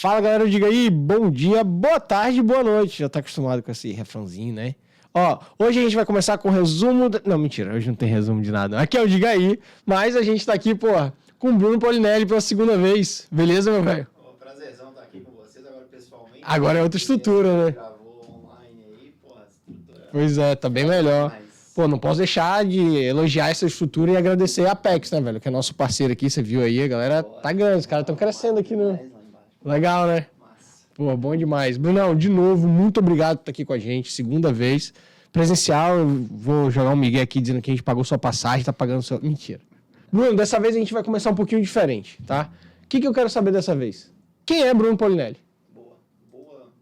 Fala, galera, diga aí, bom dia, boa tarde, boa noite. Já tá acostumado com esse refrãozinho, né? Ó, hoje a gente vai começar com o resumo... Não, mentira, hoje não tem resumo de nada. Aqui é o Diga aí, mas a gente tá aqui, pô, com o Bruno Polinelli pela segunda vez. Beleza, meu velho? Prazerzão estar aqui com vocês agora pessoalmente. Agora é outra estrutura, né? Gravou online aí, pô, a estrutura... Pois é, tá bem melhor. Pô, não posso deixar de elogiar essa estrutura e agradecer a Apex, né, velho? Que é nosso parceiro aqui, você viu aí, a galera tá grande, os caras estão crescendo aqui no... Legal, né? Pô, bom demais. Brunão, de novo, muito obrigado por estar aqui com a gente, segunda vez. Presencial, eu vou jogar um migué aqui dizendo que a gente pagou sua passagem, tá pagando sua... Mentira. Bruno, dessa vez a gente vai começar um pouquinho diferente, tá? O que eu quero saber dessa vez? Quem é Bruno Polinelli?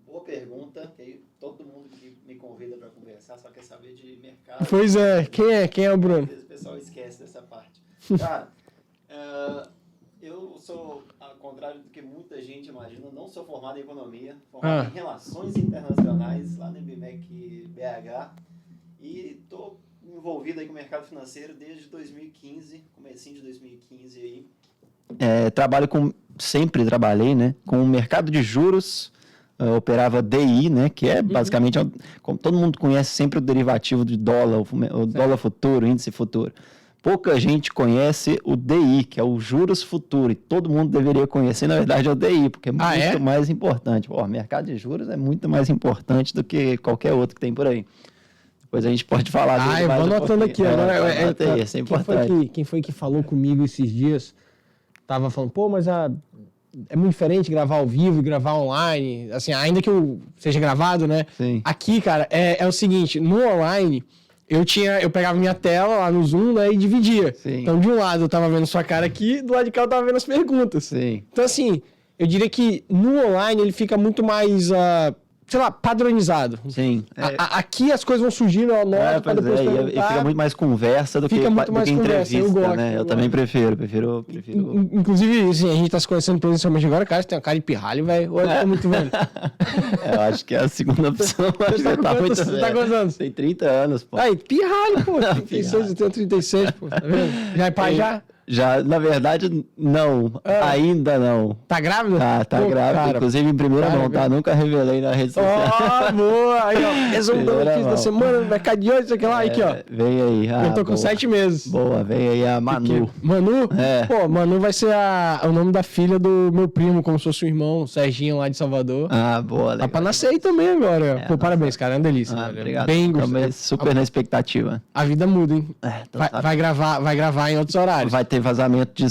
Boa pergunta. Todo mundo que me convida para conversar só quer saber de mercado. Pois é, quem é o Bruno? Às vezes o pessoal esquece dessa parte. Cara, eu sou, ao contrário do que muita gente imagina, não sou formado em economia, formado em relações internacionais lá no IBMEC BH e estou envolvido aí com o mercado financeiro desde 2015, comecinho de 2015 aí. Sempre trabalhei, né, com o mercado de juros, operava DI, né, que é basicamente, como todo mundo conhece sempre o derivativo de dólar, o dólar futuro, o índice futuro. Pouca gente conhece o DI, que é o juros futuro, e todo mundo deveria conhecer, na verdade, é o DI, porque é muito mais importante. O mercado de juros é muito mais importante do que qualquer outro que tem por aí. Depois a gente pode falar dele. Eu vou anotando aqui. Agora, isso é importante. Quem foi que falou comigo esses dias? Tava falando, pô, mas é muito diferente gravar ao vivo e gravar online, assim, ainda que seja gravado, né? Sim. Aqui, cara, é o seguinte, no online... Eu pegava minha tela lá no Zoom, né, e dividia. Sim. Então, de um lado eu tava vendo sua cara aqui, do lado de cá eu tava vendo as perguntas. Sim. Então, assim, eu diria que no online ele fica muito mais, sei lá, padronizado. Sim. Aqui as coisas vão surgindo, eu anoto pra depois perguntar. E fica muito mais conversa do que entrevista, eu gosto, né? Eu também prefiro. Inclusive, assim, a gente tá se conhecendo presencialmente agora, cara, você tem uma cara de pirralho, velho. Ou eu tô muito velho? Eu acho que é a segunda opção. Você tá quantos anos? Tem 30 anos, pô. Aí, pirralho, pô. 36, eu tenho 36, pô. Tá vendo? Já é pai já? Já, na verdade, não. Ainda não. Tá grávida? Tá grávida. Cara, inclusive, em primeira mão, tá? Nunca revelei na rede social. Boa! Aí, ó. Resumão aqui da semana, no mercado de hoje, isso aqui lá. Aqui, ó. Vem aí. Eu tô com 7 meses. Boa, vem aí a Manu. Manu? Pô, Manu vai ser o nome da filha do meu primo, como se fosse o irmão, o Serginho, lá de Salvador. Boa, legal. Tá pra nascer aí também agora. Pô, parabéns, cara. É uma delícia. Obrigado. Bem gostoso. Super na expectativa. A vida muda, hein? Vai gravar em outros horários. Vai ter vazamento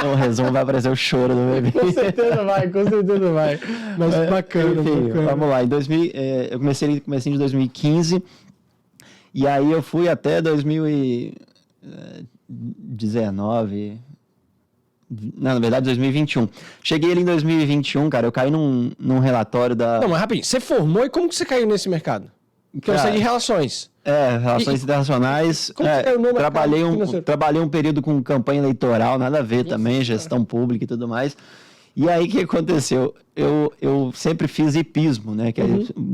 no resumo, vai aparecer o choro do bebê. Com certeza vai. Mas bacana, enfim, vamos lá. Eu comecei em 2015 e aí eu fui até 2019... Não, na verdade, 2021. Cheguei ali em 2021, cara, eu caí num relatório da... Não, mas rapidinho, você formou e como que você caiu nesse mercado? Porque você é de relações. Relações internacionais. Como você caiu no mercado trabalhei um período com campanha eleitoral, nada a ver também, gestão pública e tudo mais. E aí, o que aconteceu? Eu sempre fiz hipismo, né, que é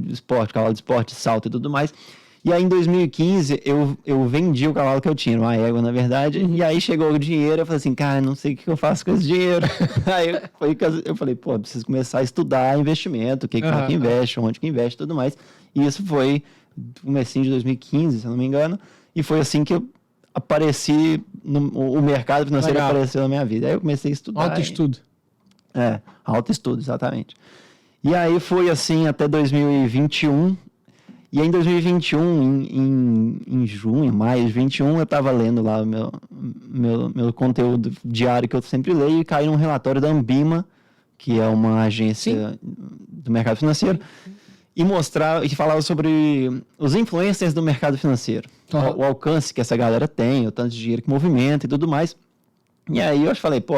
esporte, cavalo de esporte, salto e tudo mais. E aí, em 2015, eu vendi o cavalo que eu tinha, uma égua, na verdade. E aí, chegou o dinheiro, eu falei assim, cara, não sei o que eu faço com esse dinheiro. Aí, eu falei, pô, preciso começar a estudar investimento, que investe, onde que investe e tudo mais. E isso foi no comecinho de 2015, se eu não me engano. E foi assim que eu apareci, o mercado financeiro apareceu na minha vida. Aí eu comecei a estudar. Autoestudo. Autoestudo, exatamente. E aí foi assim até 2021. E aí, em 2021, em junho, maio de 2021, eu estava lendo lá o meu conteúdo diário que eu sempre leio e caí num relatório da Ambima, que é uma agência do mercado financeiro, e falava sobre os influencers do mercado financeiro, o alcance que essa galera tem, o tanto de dinheiro que movimenta e tudo mais. E aí eu falei, pô,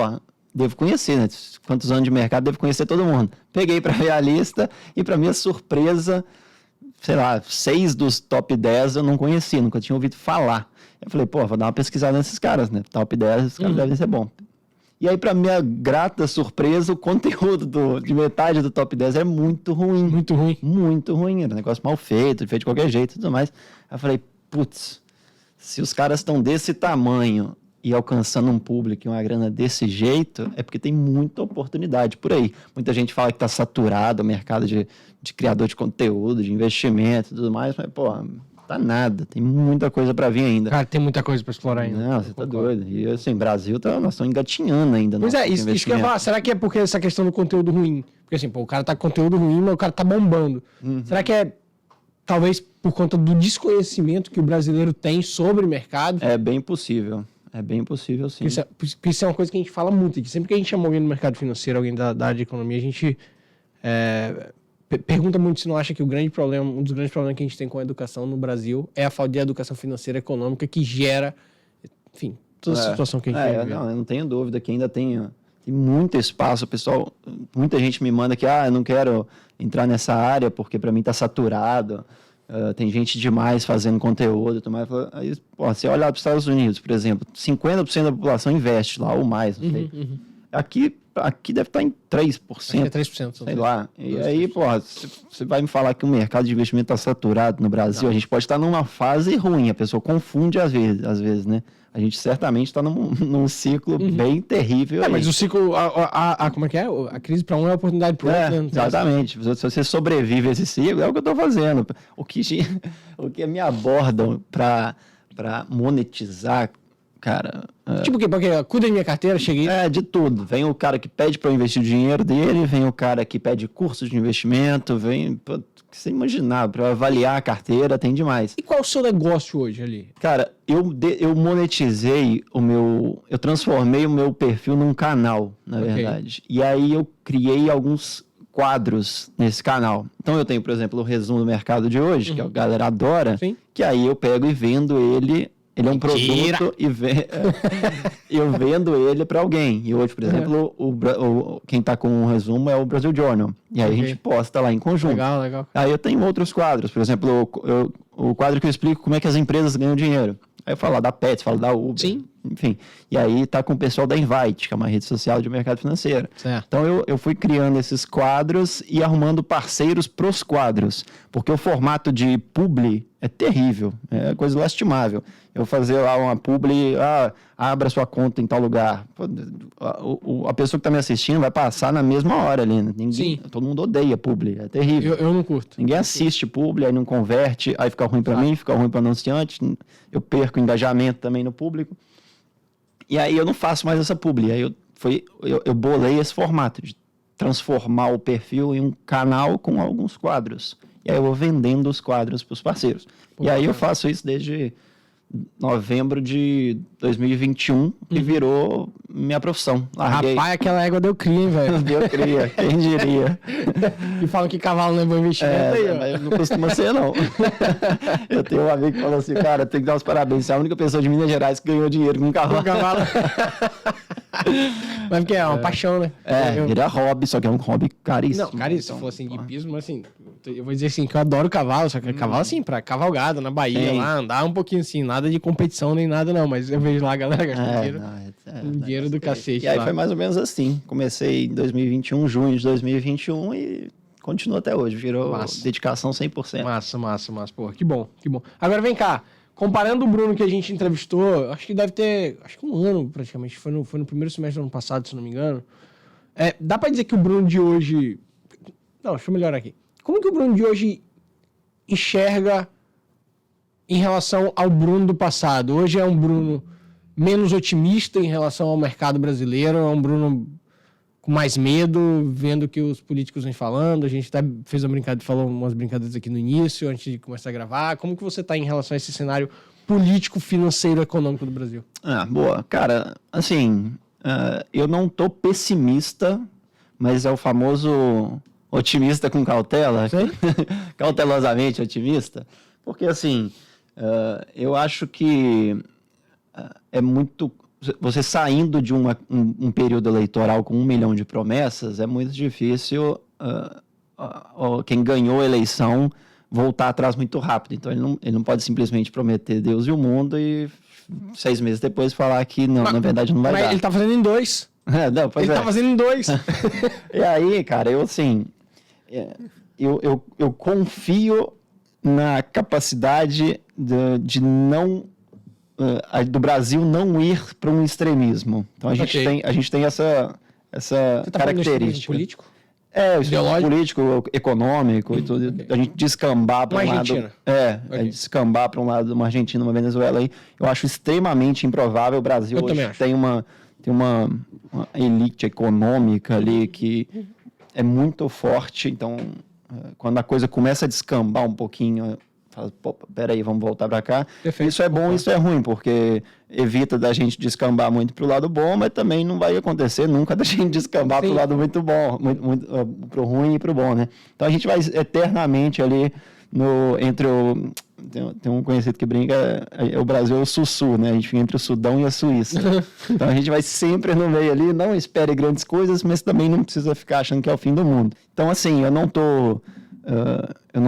devo conhecer, né? Quantos anos de mercado, devo conhecer todo mundo. Peguei para ver a lista e, para minha surpresa, sei lá, 6 dos top 10 eu não conhecia, nunca tinha ouvido falar. Eu falei, pô, vou dar uma pesquisada nesses caras, né? Top 10, esses caras devem ser bom. E aí, para minha grata surpresa, o conteúdo de metade do top 10 é muito ruim. Muito ruim. Muito ruim, era um negócio mal feito, feito de qualquer jeito e tudo mais. Aí eu falei, putz, se os caras estão desse tamanho e alcançando um público e uma grana desse jeito, é porque tem muita oportunidade por aí. Muita gente fala que está saturado o mercado de criador de conteúdo, de investimento e tudo mais, mas, pô, tá nada. Tem muita coisa para vir ainda. Cara, tem muita coisa para explorar ainda. Não, você tá doido. E assim, Brasil, nós estamos engatinhando ainda. Pois é, isso que eu ia falar. Será que é porque essa questão do conteúdo ruim? Porque assim, pô, o cara tá com conteúdo ruim, mas o cara tá bombando. Será que é, talvez, por conta do desconhecimento que o brasileiro tem sobre o mercado? É bem possível. É bem possível, sim. Isso é uma coisa que a gente fala muito. Que sempre que a gente chama alguém no mercado financeiro, alguém da área de economia, a gente pergunta muito se não acha que um dos grandes problemas que a gente tem com a educação no Brasil é a falta de educação financeira e econômica que gera, enfim, toda a situação que a gente vive. Não, eu não tenho dúvida que ainda tem muito espaço, pessoal. Muita gente me manda que, eu não quero entrar nessa área porque para mim está saturado. Tem gente demais fazendo conteúdo. Aí, você olhar para os Estados Unidos, por exemplo, 50% da população investe lá ou mais, não sei. Aqui deve estar em 3%. Acho que é 3%. Sei lá. E aí, você vai me falar que o mercado de investimento está saturado no Brasil? Não. A gente pode estar numa fase ruim, a pessoa confunde às vezes, né? A gente certamente está num ciclo bem terrível. Mas o ciclo, como é que é? A crise para um é a oportunidade para o outro. Né? Exatamente. Se você sobrevive a esse ciclo, é o que eu estou fazendo. O que me abordam para monetizar, cara... Tipo o quê? Porque cuida da minha carteira, cheguei... De tudo. Vem o cara que pede para eu investir o dinheiro dele, vem o cara que pede curso de investimento, vem... Você imaginar, para avaliar a carteira, tem demais. E qual é o seu negócio hoje ali? Cara, eu monetizei eu transformei o meu perfil num canal, na verdade. E aí eu criei alguns quadros nesse canal. Então eu tenho, por exemplo, o resumo do mercado de hoje, que a galera adora, que aí eu pego e vendo ele. Ele é um produto e eu vendo ele para alguém. E hoje, por exemplo, quem está com o resumo é o Brasil Journal. E aí a gente posta lá em conjunto. Legal. Aí eu tenho outros quadros. Por exemplo, o quadro que eu explico como é que as empresas ganham dinheiro. Aí eu falo lá da Pets, falo da Uber. Sim. Enfim. E aí tá com o pessoal da Invite, que é uma rede social de mercado financeiro. Certo. Então eu fui criando esses quadros e arrumando parceiros pros quadros. Porque o formato de publi é terrível. É coisa lastimável. Eu fazer lá uma publi, abra sua conta em tal lugar. Pô, a pessoa que tá me assistindo vai passar na mesma hora ali. Né? Todo mundo odeia publi. É terrível. Eu não curto. Ninguém assiste publi, aí não converte, aí fica ruim para mim, fica ruim para o anunciante. Eu perco engajamento também no público. E aí eu não faço mais essa publi. Aí eu bolei esse formato de transformar o perfil em um canal com alguns quadros. E aí eu vou vendendo os quadros para os parceiros. E aí eu faço isso desde novembro de 2021 e virou minha profissão. Larguei. Rapaz, aquela égua deu cria, hein, velho? Deu cria, quem diria. E falam que cavalo não é bom investimento aí, ó. Mas não costuma ser, não. Eu tenho um amigo que falou assim, cara, tem que dar os parabéns. Você é a única pessoa de Minas Gerais que ganhou dinheiro com um cavalo. Mas porque é uma paixão, né? Vira hobby, só que é um hobby caríssimo. Não, caríssimo. Se for assim, de pismo, mas assim, eu vou dizer assim, que eu adoro cavalo, só que cavalo assim, pra cavalgada na Bahia, lá, andar um pouquinho assim, nada de competição nem nada não, mas eu vejo lá a galera gastando dinheiro do cacete. E aí foi mais ou menos assim, comecei em 2021, junho de 2021 e continua até hoje, virou dedicação 100%. Massa, pô, que bom. Agora vem cá, comparando o Bruno que a gente entrevistou, acho que deve ter, um ano praticamente, foi no primeiro semestre do ano passado, se não me engano, dá pra dizer que o Bruno de hoje, não, deixa eu melhorar aqui, como que o Bruno de hoje enxerga em relação ao Bruno do passado? Hoje é um Bruno menos otimista em relação ao mercado brasileiro, é um Bruno com mais medo, vendo o que os políticos vêm falando. A gente até fez falou umas brincadeiras aqui no início, antes de começar a gravar. Como que você está em relação a esse cenário político, financeiro, econômico do Brasil? Boa. Cara, assim, eu não tô pessimista, mas é o famoso otimista com cautela. Cautelosamente otimista. Porque, assim, eu acho que é muito... Você saindo de um período eleitoral com 1 milhão de promessas, é muito difícil quem ganhou a eleição voltar atrás muito rápido. Então, ele não pode simplesmente prometer Deus e o mundo e 6 meses depois falar que não, na verdade não vai dar. Mas ele tá fazendo em 2. Ele tá fazendo em 2. E aí, cara, eu confio na capacidade de não do Brasil não ir para um extremismo. Então a gente tem essa Você tá característica. Político? O extremismo político, econômico e tudo. A gente descambar para um lado. Descambar para um lado, uma Argentina, uma Venezuela aí. Eu acho extremamente improvável. O Brasil hoje tem uma elite econômica ali que é muito forte. Então, quando a coisa começa a descambar um pouquinho, fala, peraí, vamos voltar para cá. Perfeito. Isso é bom, isso é ruim, porque evita da gente descambar muito para o lado bom, mas também não vai acontecer nunca da gente descambar para o lado muito bom, para o ruim e para o bom, né? Então a gente vai eternamente ali entre o... Tem um conhecido que brinca, o Brasil é o Sussu, né? A gente fica entre o Sudão e a Suíça. Então a gente vai sempre no meio ali, não espere grandes coisas, mas também não precisa ficar achando que é o fim do mundo. Então, assim, eu não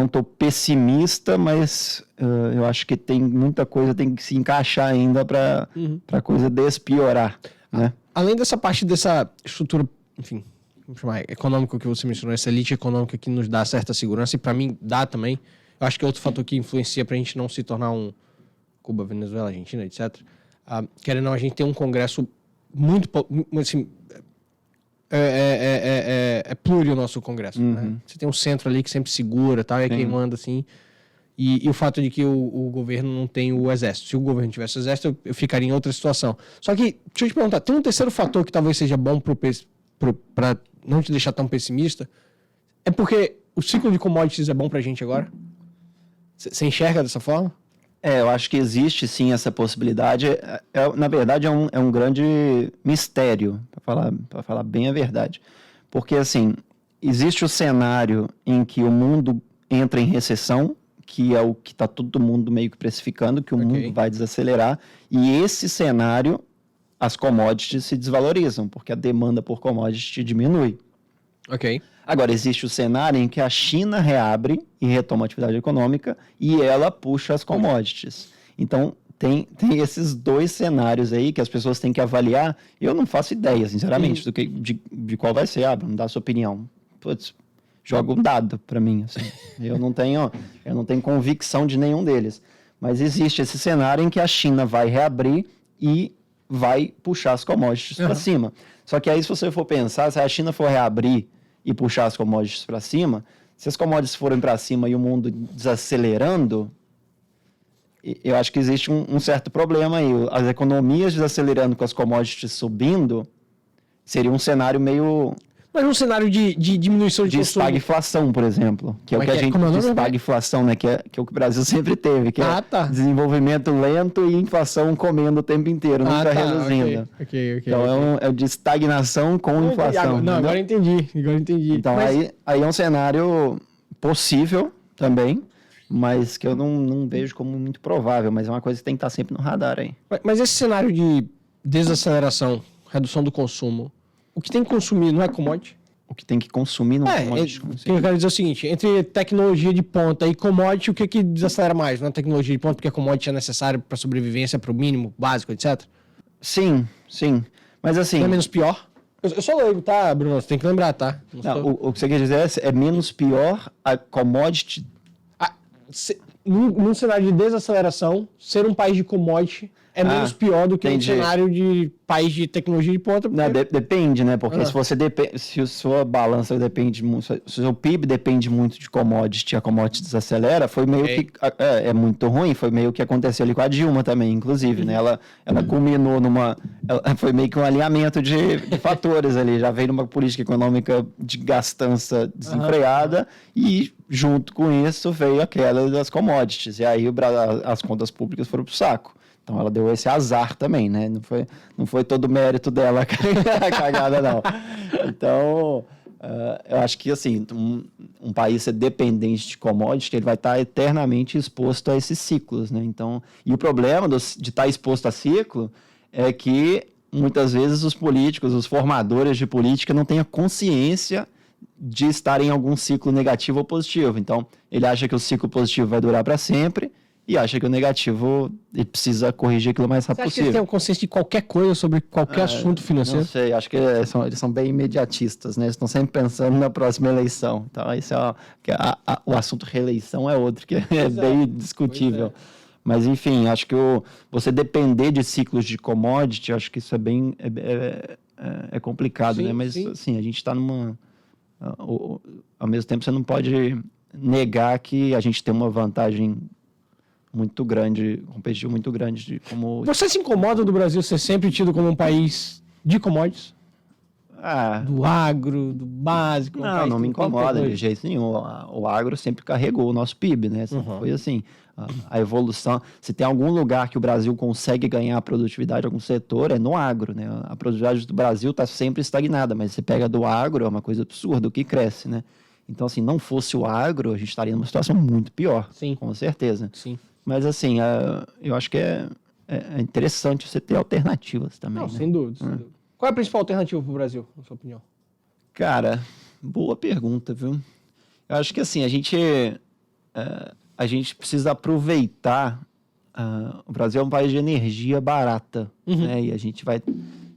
tô pessimista, mas eu acho que tem muita coisa tem que se encaixar ainda para a coisa despiorar, né? Além dessa parte dessa estrutura, enfim, vamos chamar econômica que você mencionou, essa elite econômica que nos dá certa segurança, e para mim dá também, eu acho que é outro fator que influencia para a gente não se tornar um Cuba, Venezuela, Argentina, etc. Querendo ou não, a gente tem um congresso muito, assim, é plúrio o nosso congresso, né? Você tem um centro ali que sempre segura, tal, é quem manda, assim, e o fato de que o governo não tem o exército. Se o governo tivesse o exército, eu ficaria em outra situação. Só que, deixa eu te perguntar, tem um terceiro fator que talvez seja bom para não te deixar tão pessimista, é porque o ciclo de commodities é bom pra gente agora? Você enxerga dessa forma? Eu acho que existe sim essa possibilidade. Na verdade, é um grande mistério, para falar bem a verdade. Porque, assim, existe o cenário em que o mundo entra em recessão, que é o que está todo mundo meio que precificando, que o mundo vai desacelerar. E esse cenário, as commodities se desvalorizam, porque a demanda por commodities diminui. Agora, existe o cenário em que a China reabre e retoma a atividade econômica e ela puxa as commodities. Então, tem esses dois cenários aí que as pessoas têm que avaliar. Eu não faço ideia, sinceramente, de qual vai ser. Não dá a sua opinião. Putz, joga um dado para mim. Assim. Eu não tenho convicção de nenhum deles. Mas existe esse cenário em que a China vai reabrir e vai puxar as commodities para cima. Só que aí, se você for pensar, se a China for reabrir e puxar as commodities para cima, se as commodities forem para cima e o mundo desacelerando, eu acho que existe um certo problema aí. As economias desacelerando com as commodities subindo, seria um cenário meio... Mas um cenário de diminuição de consumo. Estagflação, por exemplo. Que é o que a gente... De estagflação, né? Que é o que o Brasil sempre teve. Que é desenvolvimento lento e inflação comendo o tempo inteiro, nunca reduzindo. Então é de estagnação com inflação. Agora entendi. Então aí é um cenário possível também, mas que eu não vejo como muito provável. Mas é uma coisa que tem que estar sempre no radar aí. Mas esse cenário de desaceleração, redução do consumo, o que tem que consumir não é commodity? O que tem que consumir não é commodity. Eu quero dizer o seguinte, entre tecnologia de ponta e commodity, o que desacelera mais? Não é tecnologia de ponta, porque a commodity é necessária para sobrevivência, para o mínimo básico, etc? Sim. Mas assim... Não é menos pior? Eu sou leigo, tá, Bruno? Você tem que lembrar, tá? O que você quer dizer é menos pior a commodity... Num cenário de desaceleração, ser um país de commodity é menos pior do que um cenário de país de tecnologia de ponta. Não, depende, né? Porque se a sua balança depende muito, se o seu PIB depende muito de commodity, a commodity desacelera, foi meio que... É muito ruim, foi meio que aconteceu ali com a Dilma também, inclusive, né? Ela culminou foi meio que um alinhamento de fatores ali, já veio numa política econômica de gastança desenfreada e junto com isso veio a queda das commodities. E aí as contas públicas foram pro saco. Então ela deu esse azar também, né? Não foi todo o mérito dela a cagada, não. Então, eu acho que, assim, um país ser dependente de commodity, ele vai estar eternamente exposto a esses ciclos, né? Então, e o problema de estar exposto a ciclo é que, muitas vezes, os políticos, os formadores de política não têm a consciência de estar em algum ciclo negativo ou positivo. Então, ele acha que o ciclo positivo vai durar para sempre e acha que o negativo ele precisa corrigir aquilo o mais rápido possível. Você acha que eles têm consciência de qualquer coisa sobre qualquer assunto financeiro? Não sei, acho que eles são bem imediatistas, né? Eles estão sempre pensando na próxima eleição. Então, isso o assunto reeleição é outro que é bem discutível. Mas, enfim, acho que você depender de ciclos de commodity, acho que isso é bem complicado, Sim, né? Mas, sim. assim, a gente está ao mesmo tempo, você não pode negar que a gente tem uma vantagem muito grande, competitiva muito grande de como... Você se incomoda do Brasil ser sempre tido como um país de commodities? Do agro, do básico? Não me incomoda de jeito nenhum. O agro sempre carregou o nosso PIB, né? Sempre foi assim. A evolução... Se tem algum lugar que o Brasil consegue ganhar produtividade, algum setor, é no agro, né? A produtividade do Brasil está sempre estagnada, mas você pega do agro, é uma coisa absurda, o que cresce, né? Então, assim, não fosse o agro, a gente estaria numa situação muito pior. Sim. Com certeza. Sim. Mas, assim, eu acho que é interessante você ter alternativas também. Não, né? sem dúvida, sem dúvida. Qual é a principal alternativa para o Brasil, na sua opinião? Cara, boa pergunta, viu? Eu acho que, assim, a gente precisa aproveitar... o Brasil é um país de energia barata, né? E a gente vai...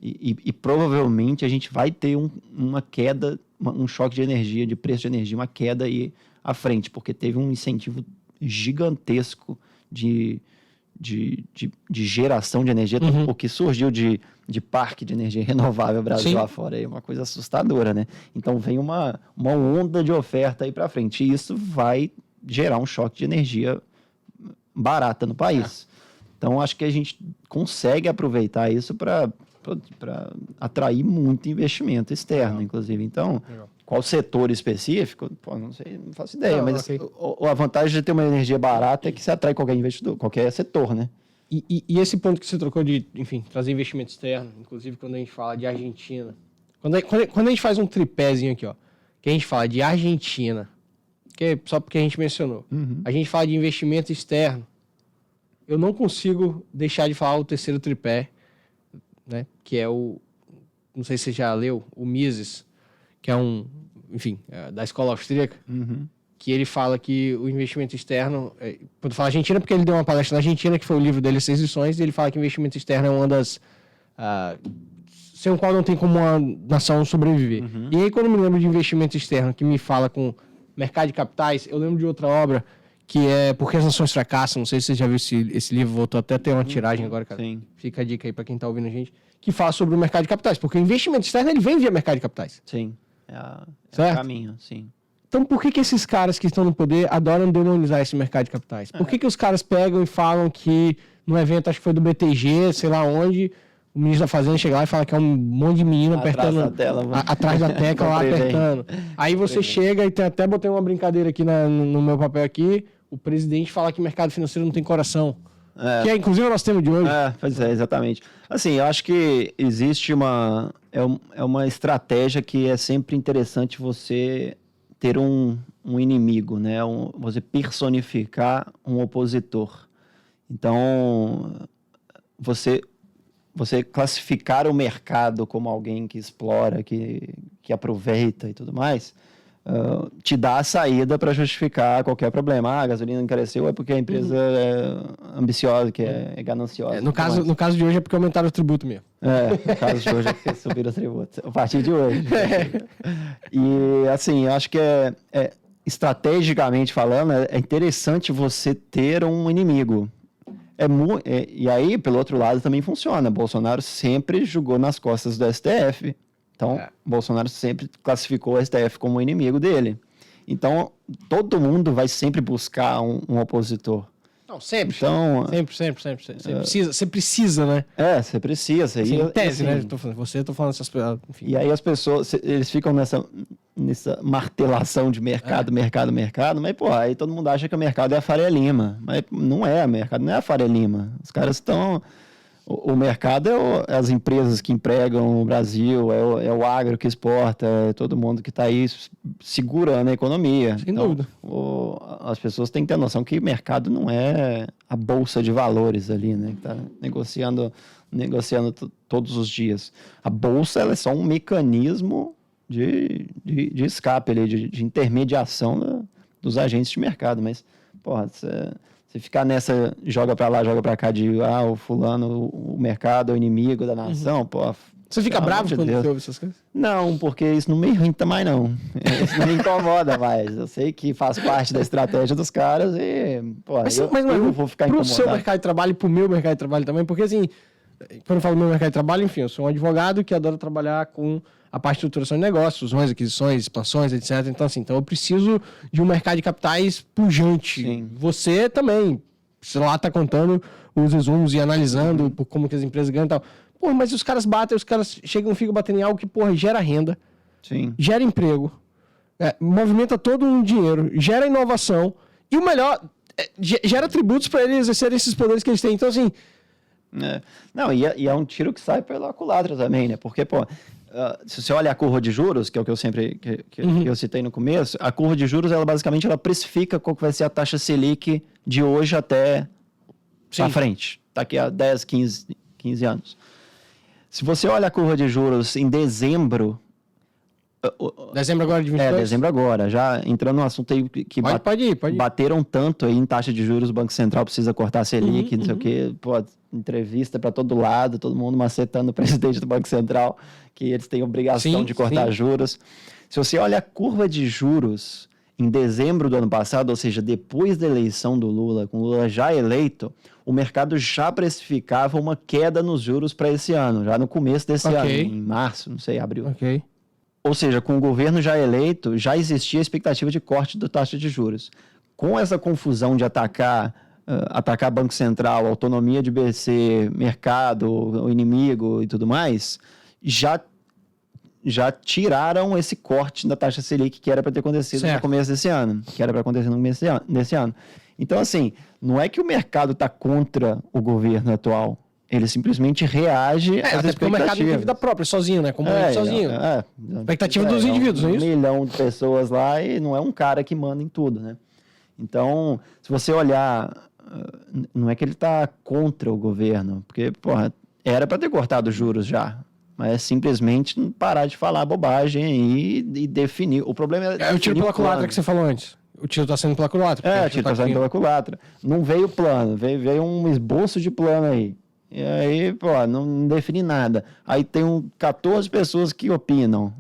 E provavelmente a gente vai ter uma queda, um choque de energia, de preço de energia, uma queda aí à frente, porque teve um incentivo gigantesco de geração de energia, o que surgiu de parque de energia renovável Brasil lá fora, é uma coisa assustadora, né? Então vem uma onda de oferta aí para frente, e isso vai gerar um choque de energia barata no país. Então acho que a gente consegue aproveitar isso para atrair muito investimento externo, inclusive. Então, qual setor específico? Pô, não sei, não faço ideia, mas a vantagem de ter uma energia barata é que você atrai qualquer investidor, qualquer setor, né? E esse ponto que você trocou de, enfim, trazer investimento externo, inclusive quando a gente fala de Argentina, quando a gente faz um tripézinho aqui, ó, que a gente fala de Argentina, só porque a gente mencionou, a gente fala de investimento externo, eu não consigo deixar de falar o terceiro tripé, né, que é não sei se você já leu, o Mises, que é da escola austríaca, que ele fala que o investimento externo... Quando fala Argentina, porque ele deu uma palestra na Argentina, que foi o livro dele, 6 lições, e ele fala que o investimento externo é uma das... sem o qual não tem como uma nação sobreviver. E aí, quando eu me lembro de investimento externo, que me fala com mercado de capitais, eu lembro de outra obra, que é Por que as Nações Fracassam. Não sei se você já viu esse livro, voltou até a ter uma tiragem agora, cara. Sim. Fica a dica aí para quem tá ouvindo a gente, que fala sobre o mercado de capitais, porque o investimento externo, ele vem via mercado de capitais. Sim, é o caminho, sim. Então, por que esses caras que estão no poder adoram demonizar esse mercado de capitais? Por que os caras pegam e falam que, num evento, acho que foi do BTG, sei lá onde, o ministro da Fazenda chega lá e fala que é um monte de menino apertando... Atrás da tecla, lá apertando. Aí você chega e até botei uma brincadeira aqui no meu papel aqui, o presidente fala que mercado financeiro não tem coração. Que é, inclusive, o nosso tema de hoje. Pois é, exatamente. Assim, eu acho que existe uma estratégia que é sempre interessante você ter um inimigo, né? Você personificar um opositor. Então, você classificar o mercado como alguém que explora, que aproveita e tudo mais, te dá a saída para justificar qualquer problema. A gasolina encareceu é porque a empresa é ambiciosa, que é gananciosa. No caso de hoje é porque aumentaram o tributo mesmo. No caso de hoje é porque subiram os tributos. A partir de hoje. E, assim, eu acho que estrategicamente falando, é interessante você ter um inimigo. E aí, pelo outro lado, também funciona. Bolsonaro sempre jogou nas costas do STF. Então, Bolsonaro sempre classificou o STF como inimigo dele. Então, todo mundo vai sempre buscar um opositor. Não, sempre. Então, sempre. Você precisa, né? Você precisa. Assim, em tese, né? Tô falando essas coisas. E aí as pessoas, eles ficam nessa martelação de mercado, mercado. Mas, pô, aí todo mundo acha que o mercado é a Faria Lima. Mas não é, o mercado não é a Faria Lima. Os caras estão... O mercado é as empresas que empregam o Brasil, é o agro que exporta, é todo mundo que está aí segurando a economia. Sem dúvida. As pessoas têm que ter a noção que o mercado não é a bolsa de valores ali, né? Que está negociando todos os dias. A bolsa ela é só um mecanismo de escape ali, de intermediação dos agentes de mercado. Mas, porra, você ficar nessa, joga pra lá, joga pra cá, o fulano, o mercado é o inimigo da nação, pô, Você fica bravo quando você ouve essas coisas? Não, porque isso não me irrita mais, não. Isso não me incomoda mais. Eu sei que faz parte da estratégia dos caras e, pô, Mas eu vou ficar pro incomodado. seu mercado de trabalho e pro meu mercado de trabalho também, porque assim, quando eu falo meu mercado de trabalho, enfim, eu sou um advogado que adora trabalhar com a parte de estruturação de negócios, fusões, aquisições, expansões, etc. Então, assim, eu preciso de um mercado de capitais pujante. Sim. Você também. Você lá tá contando os resumos e analisando por como que as empresas ganham e tal. Porra, mas os caras batem, os caras chegam e ficam batendo em algo que, porra, gera renda, Sim. gera emprego, movimenta todo um dinheiro, gera inovação e o melhor, gera tributos para eles exercerem esses poderes que eles têm. Então, assim... Não, e é um tiro que sai pela culatra também, né? Porque, pô, se você olha a curva de juros, que é o que eu sempre que eu citei no começo, a curva de juros, ela basicamente precifica qual que vai ser a taxa Selic de hoje até à frente, daqui a 10, 15 anos. Se você olha a curva de juros em dezembro... Dezembro agora de 22? Dezembro agora. Já entrando no assunto aí que pode ir. bateram tanto aí em taxa de juros, o Banco Central precisa cortar a Selic, não sei o quê. Pô, entrevista para todo lado, todo mundo macetando o presidente do Banco Central, que eles têm obrigação de cortar juros. Se você olha a curva de juros em dezembro do ano passado, ou seja, depois da eleição do Lula, com o Lula já eleito, o mercado já precificava uma queda nos juros para esse ano, já no começo desse ano, em março, não sei, abril. Ok. Ou seja, com o governo já eleito, já existia a expectativa de corte da taxa de juros. Com essa confusão de atacar Banco Central, autonomia de BC, mercado, o inimigo e tudo mais, já tiraram esse corte da taxa Selic que era para ter acontecido no começo desse ano, que era para acontecer no começo desse ano. Então, assim, não é que o mercado está contra o governo atual. Ele simplesmente reage às expectativas. O mercado tem vida própria, sozinho, né? Como sozinho. Expectativa dos indivíduos, não é isso? 1 milhão de pessoas lá e não é um cara que manda em tudo, né? Então, se você olhar, não é que ele está contra o governo, porque, porra, era para ter cortado os juros já. Mas é simplesmente parar de falar bobagem e definir. O problema é o tiro pela culatra que você falou antes. O tiro está sendo pela culatra. O tiro está sendo pela culatra. Não veio plano, veio um esboço de plano aí. E aí, pô, não define nada. Aí tem 14 pessoas que opinam.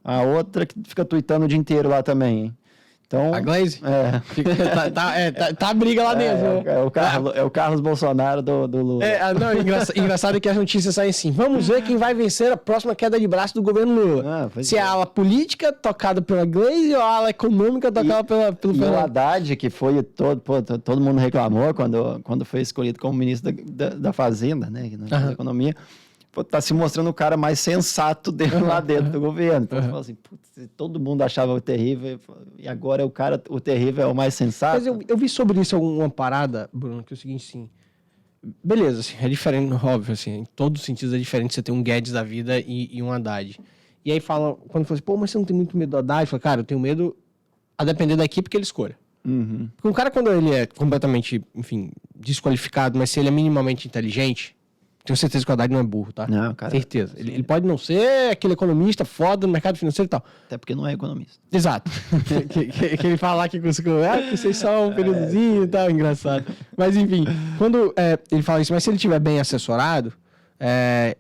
A outra que fica tweetando o dia inteiro lá também, hein? Então, a Glaze? Tá a briga lá dentro. É o Carlos Bolsonaro do Lula. Engraçado é que as notícias saem assim. Vamos ver quem vai vencer a próxima queda de braço do governo Lula. Se é a ala política tocada pela Glaze ou a ala econômica tocada pelo Fernando. E o Haddad, que foi todo mundo reclamou quando foi escolhido como ministro da Fazenda, né? Da Economia. Tá se mostrando o cara mais sensato lá dentro do governo. Então, você fala assim, putz, todo mundo achava o terrível, e agora o terrível é o mais sensato. Mas eu vi sobre isso uma parada, Bruno, que é o seguinte, assim, beleza, assim, é diferente, óbvio, assim, em todos os sentidos é diferente você ter um Guedes da vida e um Haddad. E aí quando fala assim, pô, mas você não tem muito medo do Haddad? Eu falo, cara, eu tenho medo a depender da equipe que ele escolha. Porque um cara, quando ele é completamente, enfim, desqualificado, mas se ele é minimamente inteligente... Tenho certeza que o Haddad não é burro, tá? Não, cara. Certeza. Ele pode não ser aquele economista foda no mercado financeiro e tal. Até porque não é economista. Exato. que ele fala lá que vocês são um períodozinho e tal, engraçado. Mas enfim, quando ele fala isso, mas se ele estiver bem assessorado,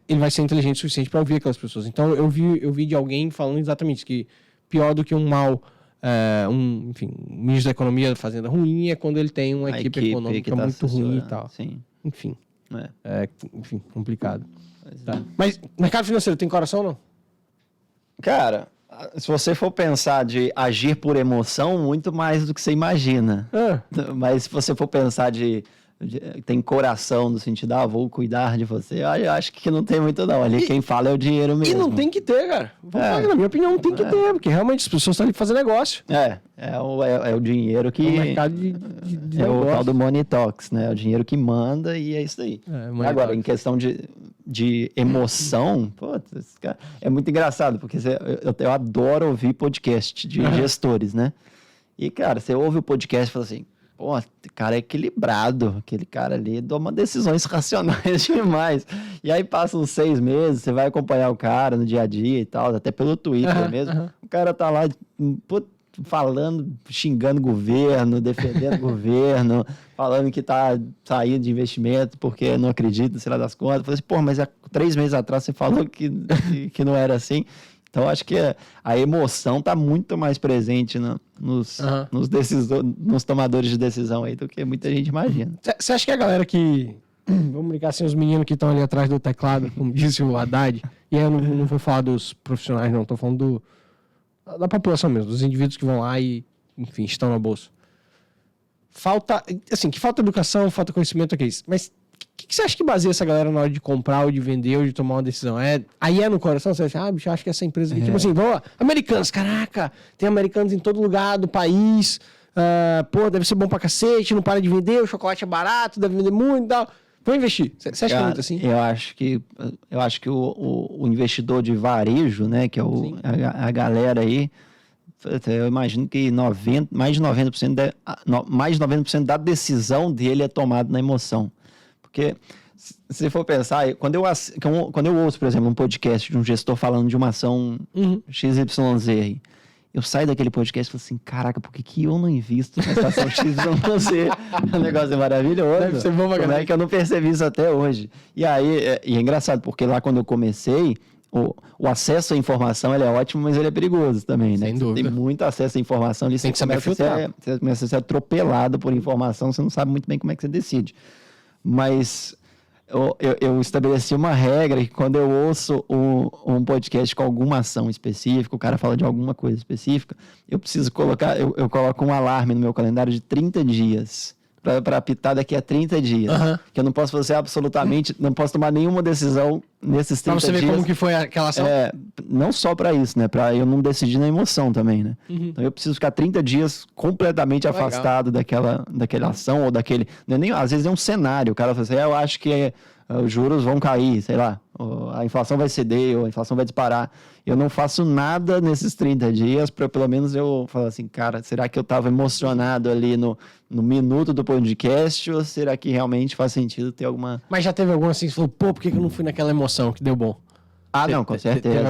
ele vai ser inteligente o suficiente para ouvir aquelas pessoas. Então eu vi de alguém falando exatamente isso, que pior do que um um ministro da economia fazendo ruim é quando ele tem uma equipe econômica muito ruim e tal. Sim. Enfim. Enfim, complicado. Mas mercado financeiro tem coração ou não? Cara, se você for pensar de agir por emoção, muito mais do que você imagina. Mas se você for pensar tem coração no sentido, vou cuidar de você, eu acho que não tem muito não. Ali quem fala é o dinheiro mesmo. E não tem que ter, cara. Na minha opinião, não tem que ter, porque realmente as pessoas estão ali pra fazer negócio. É o dinheiro que... É o mercado de o tal do money talks, né? É o dinheiro que manda e é isso aí. Agora, em questão de emoção, cara, é muito engraçado, porque eu adoro ouvir podcast de gestores, né? E, cara, você ouve o podcast e fala assim, pô, o cara é equilibrado, aquele cara ali toma decisões racionais demais. E aí passam 6 meses, você vai acompanhar o cara no dia a dia e tal, até pelo Twitter mesmo. O cara tá lá, falando, xingando o governo, defendendo o governo, falando que tá saindo de investimento porque não acredita, sei lá das contas. Eu falei assim, pô, mas há 3 meses atrás você falou que não era assim. Então, acho que a emoção tá muito mais presente nos tomadores de decisão aí do que muita gente imagina. Você acha que a galera que... Vamos brincar assim, os meninos que estão ali atrás do teclado, como disse o Haddad, e aí eu não vou falar dos profissionais, não, tô falando da população mesmo, dos indivíduos que vão lá e, enfim, estão na bolsa. Falta educação, falta conhecimento, ok. Mas o que você acha que baseia essa galera na hora de comprar ou de vender ou de tomar uma decisão? Aí no coração, você acha, bicho, eu acho que essa empresa aqui, tipo assim, vamos lá, americanos, caraca, tem americanos em todo lugar do país, deve ser bom pra cacete, não para de vender, o chocolate é barato, deve vender muito e tal. Vou investir. Você acha que é muito assim? Eu acho que o investidor de varejo, né, que é a galera aí, eu imagino que mais de 90% da decisão dele é tomada na emoção. Porque, se for pensar, quando eu ouço, por exemplo, um podcast de um gestor falando de uma ação XYZ aí, eu saio daquele podcast e falo assim, caraca, por que eu não invisto nessa ação XYZ? O negócio é maravilhoso. Deve ser bom pra Como é que eu não percebi isso até hoje? E aí, é engraçado, porque lá quando eu comecei, o acesso à informação ele é ótimo, mas ele é perigoso também, né? Sem dúvida. Tem muito acesso à informação ali, tem que saber filtrar. Você começa a ser atropelado por informação, você não sabe muito bem como é que você decide. Mas eu estabeleci uma regra que quando eu ouço um podcast com alguma ação específica, o cara fala de alguma coisa específica, eu preciso colocar, eu coloco um alarme no meu calendário de 30 dias. Para apitar daqui a 30 dias. Que eu não posso fazer absolutamente, não posso tomar nenhuma decisão nesses 30 dias. Pra você ver como que foi aquela ação? Não só para isso, né? Para eu não decidir na emoção também, né? Então eu preciso ficar 30 dias completamente afastado daquela ação ou daquele... às vezes é um cenário, o cara fala assim, eu acho que os juros vão cair, sei lá, a inflação vai ceder ou a inflação vai disparar. Eu não faço nada nesses 30 dias para pelo menos eu falar assim, cara, será que eu estava emocionado ali no minuto do podcast ou será que realmente faz sentido ter alguma... Mas já teve algum assim que você falou, pô, por que eu não fui naquela emoção que deu bom? Não, com certeza.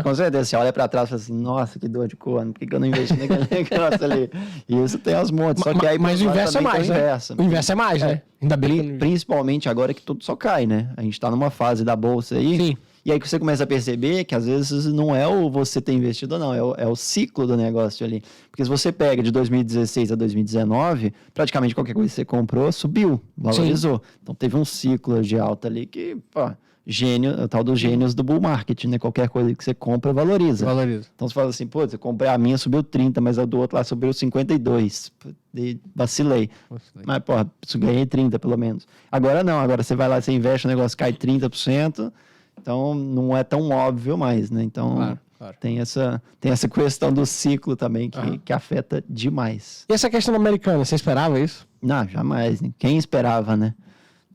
Com certeza. Você olha pra trás e fala assim, nossa, que dor de corno, por que eu não investi naquele negócio ali? E isso tem as montes. Só que aí, mas o inverso é mais, né? O inverso é mais, né? Ainda bem. Principalmente agora que tudo só cai, né? A gente tá numa fase da bolsa aí. Sim. E aí que você começa a perceber que às vezes não é você ter investido ou não, é o ciclo do negócio ali. Porque se você pega de 2016 a 2019, praticamente qualquer coisa que você comprou subiu, valorizou. Sim. Então teve um ciclo de alta ali que, o tal dos gênios do bull market, né? Qualquer coisa que você compra, valoriza. Então você fala assim, você comprei a minha, subiu 30, mas a do outro lá subiu 52. Vacilei. Mas, ganhei 30 pelo menos. Agora não, agora você vai lá, você investe, o negócio cai 30%, então não é tão óbvio mais, né? Então claro. Tem essa questão do ciclo também que afeta demais. E essa questão americana, você esperava isso? Não, jamais. Né? Quem esperava, né?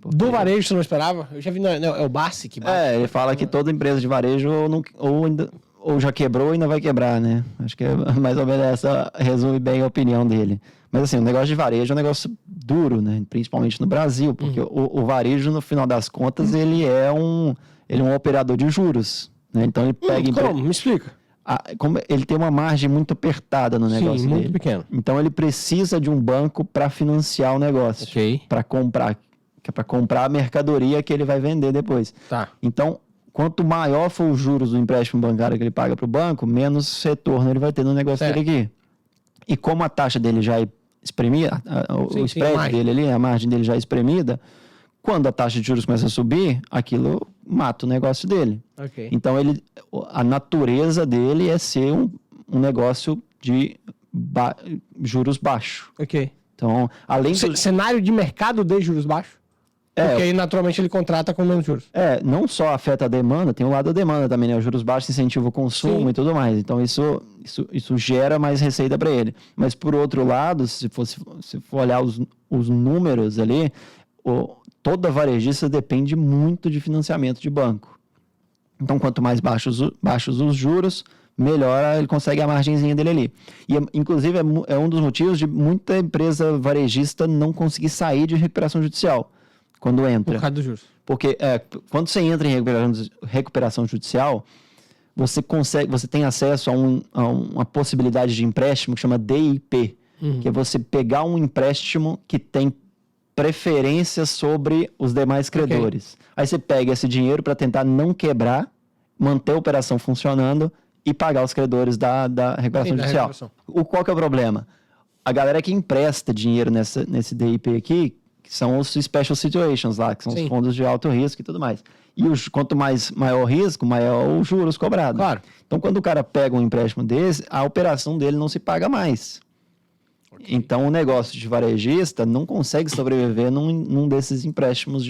Porque... Do varejo você não esperava? Eu já vi, é o Basic. Ele fala que toda empresa de varejo ou já quebrou ou ainda vai quebrar, né? Acho que é mais ou menos essa resume bem a opinião dele. Mas assim, o negócio de varejo é um negócio duro, né? Principalmente no Brasil, porque o varejo, no final das contas, ele é um operador de juros, né? Então ele pega... Como? Me explica. Como ele tem uma margem muito apertada no negócio dele. Muito pequeno. Então ele precisa de um banco para financiar o negócio. Para comprar a mercadoria que ele vai vender depois. Tá. Então, quanto maior for os juros do empréstimo bancário que ele paga para o banco, menos retorno ele vai ter no negócio dele aqui. E como a taxa dele já é espremida, o spread dele ali, a margem dele já é espremida, quando a taxa de juros começa a subir, aquilo mata o negócio dele. Então, a natureza dele é ser um negócio de juros baixos. Então, além do... Cenário de mercado de juros baixos? Porque aí, naturalmente, ele contrata com menos juros. Não só afeta a demanda, tem o lado da demanda também, né? Os juros baixos incentivam o consumo e tudo mais. Então, isso gera mais receita para ele. Mas, por outro lado, se for olhar os números ali, toda varejista depende muito de financiamento de banco. Então, quanto mais baixos os juros, melhor ele consegue a margenzinha dele ali. E, inclusive, é um dos motivos de muita empresa varejista não conseguir sair de recuperação judicial. Quando entra. Por causa dos juros. Porque quando você entra em recuperação judicial, você tem acesso a uma possibilidade de empréstimo que chama DIP, que é você pegar um empréstimo que tem preferência sobre os demais credores. Aí você pega esse dinheiro para tentar não quebrar, manter a operação funcionando e pagar os credores da recuperação judicial. Qual que é o problema? A galera que empresta dinheiro nesse DIP aqui, que são os Special Situations lá, que são os fundos de alto risco e tudo mais. E quanto maior o risco, maior os juros cobrados. Claro. Então, quando o cara pega um empréstimo desse, a operação dele não se paga mais. Então, o negócio de varejista não consegue sobreviver num desses empréstimos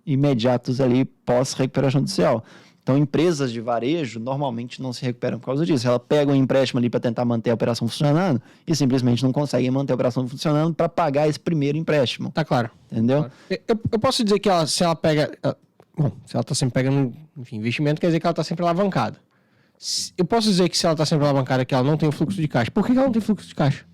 imediatos ali pós-recuperação judicial. Então, empresas de varejo normalmente não se recuperam por causa disso. Ela pega um empréstimo ali para tentar manter a operação funcionando e simplesmente não consegue manter a operação funcionando para pagar esse primeiro empréstimo. Tá claro. Entendeu? Claro. Eu posso dizer que se ela pega... Bom, se ela tá sempre pegando, enfim, investimento, quer dizer que ela tá sempre alavancada. Eu posso dizer que se ela tá sempre alavancada, que ela não tem fluxo de caixa. Por que ela não tem fluxo de caixa?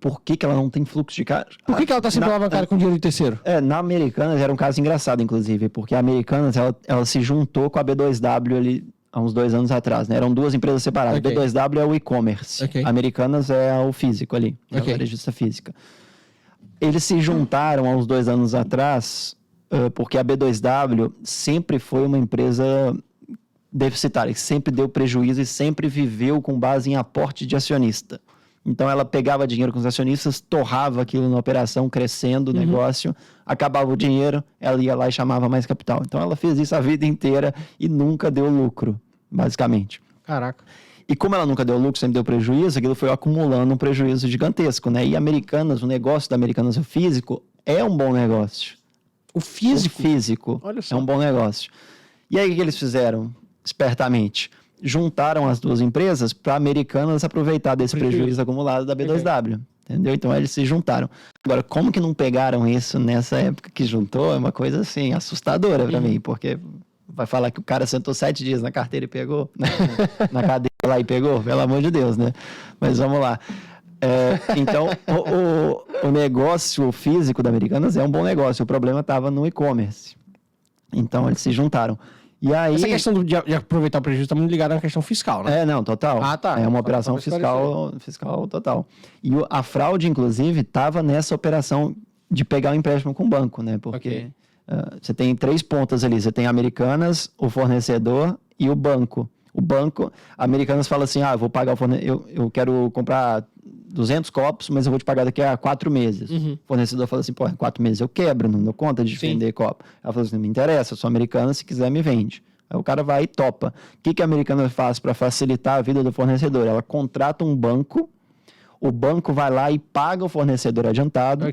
Por que ela não tem fluxo de caixa? Por que ela tá sempre alavancada com dinheiro de terceiro? Na Americanas era um caso engraçado, inclusive, porque a Americanas, ela se juntou com a B2W ali há uns 2 anos atrás, né? Eram 2 empresas separadas. Okay. B2W é o e-commerce. Okay. Americanas é o físico ali, a varejista física. Eles se juntaram há uns 2 anos atrás, porque a B2W sempre foi uma empresa deficitária, que sempre deu prejuízo e sempre viveu com base em aporte de acionista. Então, ela pegava dinheiro com os acionistas, torrava aquilo na operação, crescendo o negócio, acabava o dinheiro, ela ia lá e chamava mais capital. Então, ela fez isso a vida inteira e nunca deu lucro, basicamente. Caraca. E como ela nunca deu lucro, sempre deu prejuízo, aquilo foi acumulando um prejuízo gigantesco, né? E Americanas, o negócio da Americanas, o físico, é um bom negócio. O físico? O físico Olha só. é um bom negócio. E aí, o que eles fizeram? Espertamente, juntaram as 2 empresas para Americanas aproveitar desse prejuízo acumulado da B2W. Entendeu? Então, eles se juntaram. Agora, como que não pegaram isso nessa época que juntou? É uma coisa, assim, assustadora para mim, porque vai falar que o cara sentou 7 dias na carteira e pegou, na cadeira lá e pegou? Pelo amor de Deus, né? Mas vamos lá. Então, o negócio físico da Americanas é um bom negócio. O problema estava no e-commerce. Então, eles se juntaram. E aí... Essa questão de aproveitar o prejuízo está muito ligada na questão fiscal, né? Não, total. Ah, tá. É uma operação fiscal total. E a fraude, inclusive, estava nessa operação de pegar o empréstimo com o banco, né? Porque você tem 3 pontas ali. Você tem a Americanas, o fornecedor e o banco. O banco, a Americanas fala assim, eu vou pagar o fornecedor, eu quero comprar 200 copos, mas eu vou te pagar daqui a 4 meses. O fornecedor fala assim, 4 meses eu quebro, não dou conta de vender copo. Ela fala assim, não me interessa, eu sou americana, se quiser me vende. Aí o cara vai e topa. O que a Americana faz para facilitar a vida do fornecedor? Ela contrata um banco, o banco vai lá e paga o fornecedor adiantado.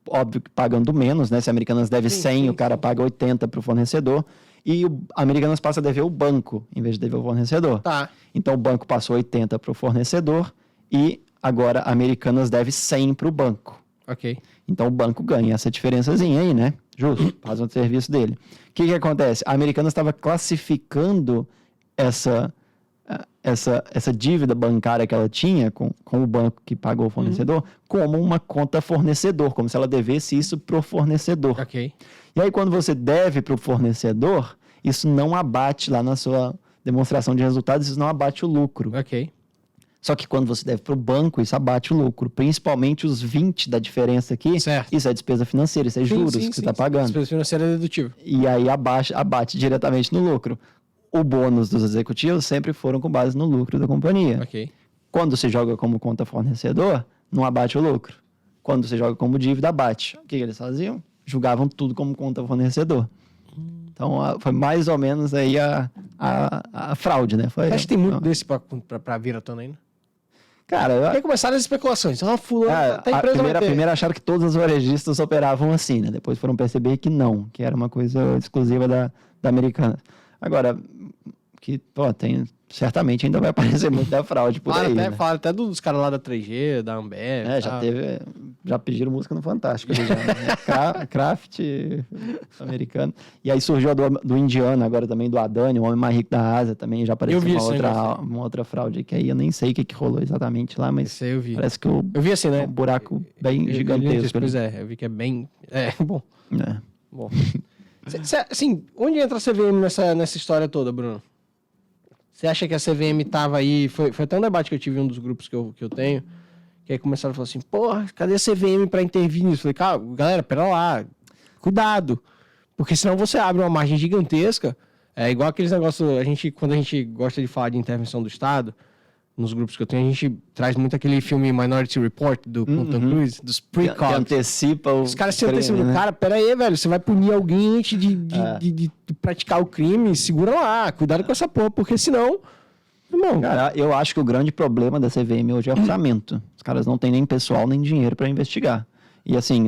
Óbvio que pagando menos, né? Se a Americanas deve 100, o cara paga 80 para o fornecedor. E a Americanas passa a dever o banco, em vez de dever o fornecedor. Tá. Então, o banco passou 80 para o fornecedor e agora a Americanas deve 100 para o banco. Então, o banco ganha essa diferençazinha aí, né? Justo, faz um serviço dele. O que acontece? A Americanas estava classificando essa dívida bancária que ela tinha com o banco que pagou o fornecedor como uma conta fornecedor, como se ela devesse isso para o fornecedor. E aí, quando você deve para o fornecedor, isso não abate lá na sua demonstração de resultados, isso não abate o lucro. Só que quando você deve para o banco, isso abate o lucro. Principalmente os 20 da diferença aqui, certo. Isso é despesa financeira, isso é juros que você está pagando. Despesa financeira é dedutível. E aí abate diretamente no lucro. O bônus dos executivos sempre foram com base no lucro da companhia. Quando você joga como conta fornecedor, não abate o lucro. Quando você joga como dívida, abate. O que eles faziam? Julgavam tudo como conta fornecedor. Então, foi mais ou menos aí a fraude, né? Acho que tem muito desse pra vir à tona ainda. Cara, aí começaram as especulações. Fulano, primeiro acharam que todos os varejistas operavam assim, né? Depois foram perceber que não, que era uma coisa exclusiva da Americanas. Agora, certamente ainda vai aparecer muito da fraude por aí. Né? Falaram até dos caras lá da 3G, da Ambev. Já pediram música no Fantástico. Kraft americano. E aí surgiu a do indiano, agora também do Adani, o homem mais rico da Ásia, também já apareceu uma outra fraude, que aí eu nem sei o que rolou exatamente lá, mas parece que eu vi assim, né? Um buraco bem gigantesco. Pois eu vi que é bem... bom. Bom. Assim, onde entra a CVM nessa história toda, Bruno? Você acha que a CVM tava aí... Foi até um debate que eu tive em um dos grupos que eu tenho, que aí começaram a falar assim, porra, cadê a CVM pra intervir nisso? Falei, cara, galera, pera lá, cuidado. Porque senão você abre uma margem gigantesca. É igual aqueles negócios... Quando a gente gosta de falar de intervenção do Estado, nos grupos que eu tenho, a gente traz muito aquele filme Minority Report, do Tom Cruise, dos pre-cops. Que antecipa o... Os caras se antecipam. Né? Cara, pera aí, velho, você vai punir alguém antes de praticar o crime, segura lá, cuidado com essa porra, porque senão... Irmão, cara, eu acho que o grande problema da CVM hoje é orçamento. Os caras não têm nem pessoal, nem dinheiro para investigar. E assim,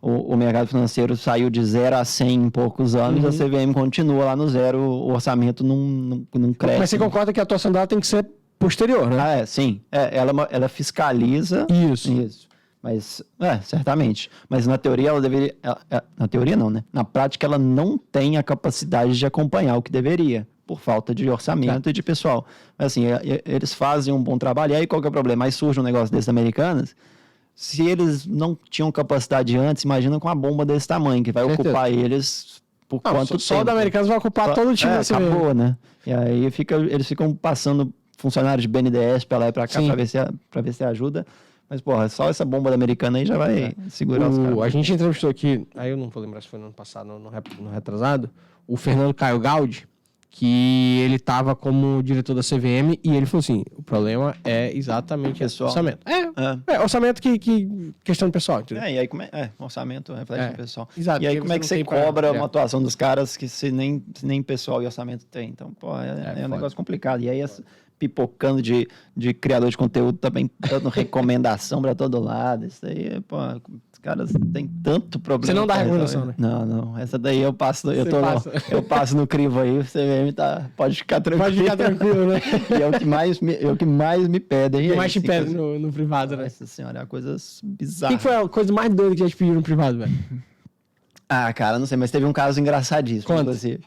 o mercado financeiro saiu de 0 a 100 em poucos anos, a CVM continua lá no zero, o orçamento não cresce. Mas você concorda que a atuação dela tem que ser posterior, né? Sim. Ela fiscaliza. Isso. Mas, certamente. Mas na teoria ela deveria... na teoria não, né? Na prática ela não tem a capacidade de acompanhar o que deveria, por falta de orçamento e de pessoal. Mas assim, eles fazem um bom trabalho. E aí qual que é o problema? Aí surge um negócio desses americanos. Se eles não tinham capacidade antes, imagina com uma bomba desse tamanho, que vai ocupar eles por quanto tempo. Só o da Americanas vai ocupar todo o time da CVM. Acabou, né? E aí eles ficam passando funcionários de BNDES pra lá e pra cá pra ver se ajuda. Mas, porra, só essa bomba da Americana aí já vai segurar os caras. A gente entrevistou aqui, aí eu não vou lembrar se foi no ano passado, no retrasado, o Fernando Caio Gaudi, que ele estava como diretor da CVM e ele falou assim, o problema é exatamente esse orçamento. Orçamento que questão de pessoal, entendeu? E aí orçamento reflete no pessoal. Exato. E aí como é que você cobra uma atuação dos caras que se nem pessoal e orçamento tem? Então, pô, é um negócio complicado. E aí pipocando de criador de conteúdo também, dando recomendação para todo lado. Isso aí, pô, os caras têm tanto problema. Você não dá recomendação, né? Não. Essa daí eu passo, eu passo no crivo aí, você mesmo pode ficar tranquilo. Pode ficar tranquilo, né? E é o que mais me pedem. O que mais te pedem no privado, né? Nossa senhora, é coisas bizarras. O que foi a coisa mais doida que já te pediram no privado, velho? Cara, não sei, mas teve um caso engraçadíssimo, inclusive.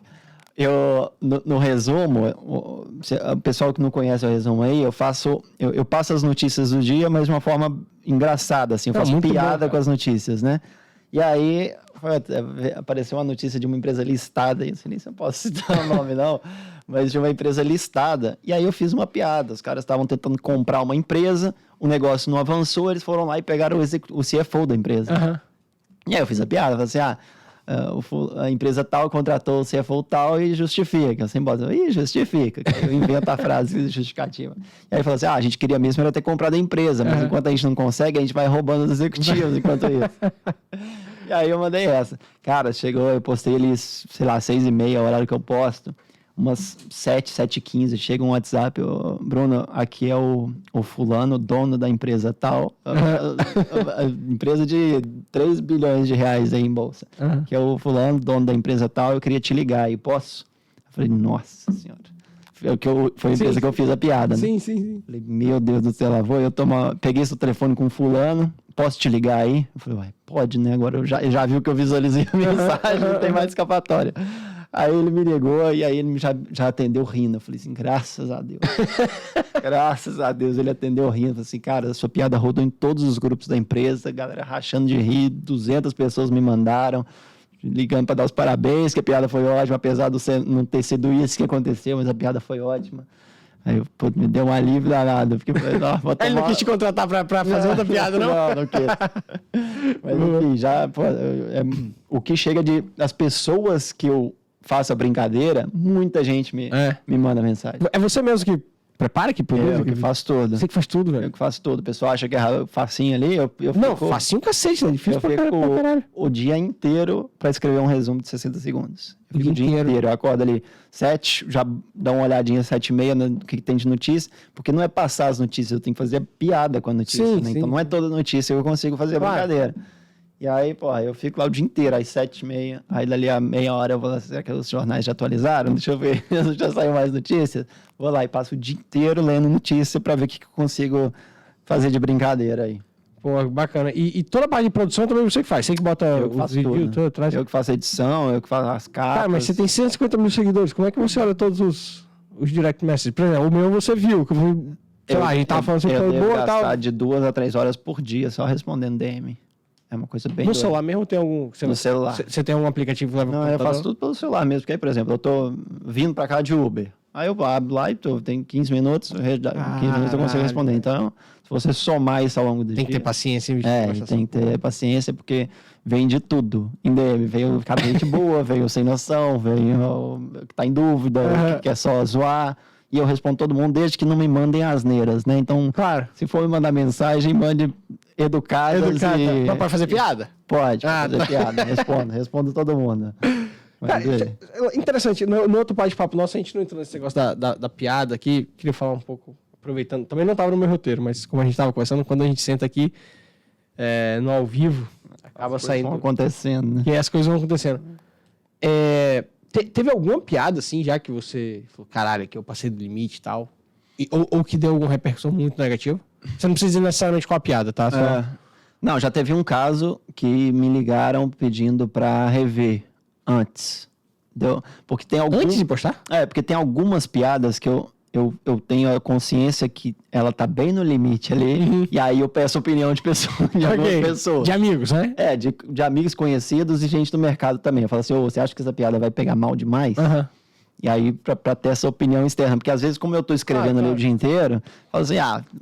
No resumo, o pessoal que não conhece o resumo aí, eu passo as notícias do dia, mas de uma forma engraçada, assim, eu faço piada com as notícias, né? E aí, apareceu uma notícia de uma empresa listada, não sei nem se eu posso citar o nome não, mas de uma empresa listada, e aí eu fiz uma piada, os caras estavam tentando comprar uma empresa, o negócio não avançou, eles foram lá e pegaram o CFO da empresa. Uhum. E aí eu fiz a piada, falei assim, a empresa tal contratou o CFO tal e justifica. Eu sempre boto, justifica. Eu invento a frase justificativa. E aí ele falou assim, a gente queria mesmo era ter comprado a empresa, mas enquanto a gente não consegue, a gente vai roubando os executivos enquanto isso. E aí eu mandei essa. Cara, eu postei ali, sei lá, 6h30, o horário que eu posto. Umas 7h15, chega um WhatsApp, Bruno, aqui é o fulano, dono da empresa tal, a empresa de 3 bilhões de reais aí em bolsa, que é o fulano, dono da empresa tal, eu queria te ligar aí, posso? Eu falei, nossa senhora. Foi a empresa que eu fiz a piada, né? Sim. Falei, meu Deus do céu, lá vou eu peguei seu telefone com fulano, posso te ligar aí? Eu falei, pode, né? Agora eu já viu que eu visualizei a mensagem, não tem mais escapatória. Aí ele me ligou e aí ele já atendeu rindo. Eu falei assim, graças a Deus. Graças a Deus ele atendeu rindo. Eu falei assim, cara, a sua piada rodou em todos os grupos da empresa, a galera rachando de rir, 200 pessoas me mandaram, ligando para dar os parabéns, que a piada foi ótima, apesar de não ter sido isso que aconteceu, mas a piada foi ótima. Aí me deu um alívio danado. Porque Ele não quis te contratar pra fazer outra piada, não? Não quis. Mas enfim, o que chega das pessoas que eu faço a brincadeira, muita gente me manda mensagem. É você mesmo que prepara, que produz? Eu que faço tudo. Você que faz tudo, velho? Eu que faço tudo. O pessoal acha que é facinho ali, Não, facinho cacete, né? Difícil pra caralho. O dia inteiro pra escrever um resumo de 60 segundos. O dia inteiro. Eu acordo ali 7, já dá uma olhadinha 7h30 no que tem de notícia, porque não é passar as notícias, eu tenho que fazer piada com a notícia, né? Então não é toda notícia que eu consigo fazer a brincadeira. E aí, eu fico lá o dia inteiro, às 7h30, aí dali a meia hora eu vou lá, será que os jornais já atualizaram? Deixa eu ver, já saiu mais notícias? Vou lá e passo o dia inteiro lendo notícia pra ver o que eu consigo fazer de brincadeira aí. Pô, bacana. E toda a parte de produção também você que faz? Você que bota os vídeos, tudo atrás? Eu que faço a edição, eu que faço as capas. Cara, mas você tem 150 mil seguidores, como é que você olha todos os direct messages? Por exemplo, o meu você viu, que a gente tava falando assim, eu devo gastar de 2 a 3 horas por dia só respondendo DM. É uma coisa bem... No celular mesmo tem algum... No celular. Você tem algum aplicativo que leva pro computador? Eu faço tudo pelo celular mesmo. Porque aí, por exemplo, eu tô vindo pra cá de Uber. Aí eu abro lá e tem 15 minutos, 15 minutos eu consigo responder. Então, se você somar isso ao longo do dia... Tem que ter paciência. Tem que ter paciência, porque vem de tudo. Em DM, veio cada gente boa, veio sem noção, veio que tá em dúvida, que quer só zoar. E eu respondo todo mundo, desde que não me mandem asneiras, né? Então, claro, se for me mandar mensagem, mande educadas e... Pode fazer piada? Pode fazer piada. Respondo todo mundo. Cara, interessante, no outro bate-papo nosso, a gente não entrou nesse negócio da piada aqui, queria falar um pouco, aproveitando, também não estava no meu roteiro, mas como a gente estava conversando, quando a gente senta aqui no ao vivo, acaba saindo... Vão acontecendo, né? E as coisas vão acontecendo. Teve alguma piada, assim, já que você falou, caralho, que eu passei do limite e tal, ou que deu alguma repercussão muito negativa? Você não precisa dizer necessariamente qual a piada, tá? Não, já teve um caso que me ligaram pedindo pra rever antes. Entendeu? Porque tem Antes de postar? Porque tem algumas piadas que eu tenho a consciência que ela tá bem no limite ali, e aí eu peço opinião de algumas pessoas. De amigos, né? De amigos conhecidos e gente do mercado também. Eu falo assim, você acha que essa piada vai pegar mal demais? E aí, pra ter essa opinião externa. Porque às vezes, como eu tô escrevendo ali o dia inteiro, eu falo assim,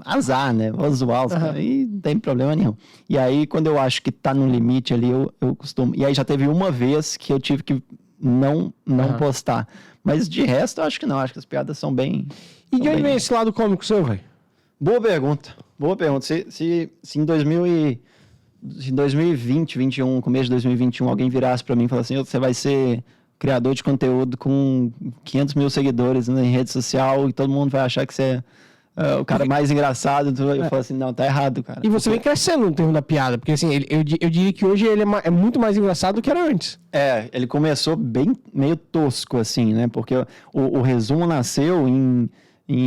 azar, né? Vou zoar os caras. E não tem problema nenhum. E aí, quando eu acho que tá no limite ali, eu costumo... E aí, já teve uma vez que eu tive que não postar. Mas de resto, eu acho que não. Acho que as piadas são bem... E de onde vem esse lado cômico seu, velho? Boa pergunta. Se em 2020, 21, começo de 2021, alguém virasse pra mim e falasse assim, você vai ser... criador de conteúdo com 500 mil seguidores na rede social e todo mundo vai achar que você é o cara mais engraçado. Eu falo assim, não, tá errado, cara. E você vem crescendo no termo da piada, porque assim, eu diria que hoje ele é muito mais engraçado do que era antes. Ele começou meio tosco, assim, né? Porque o resumo nasceu em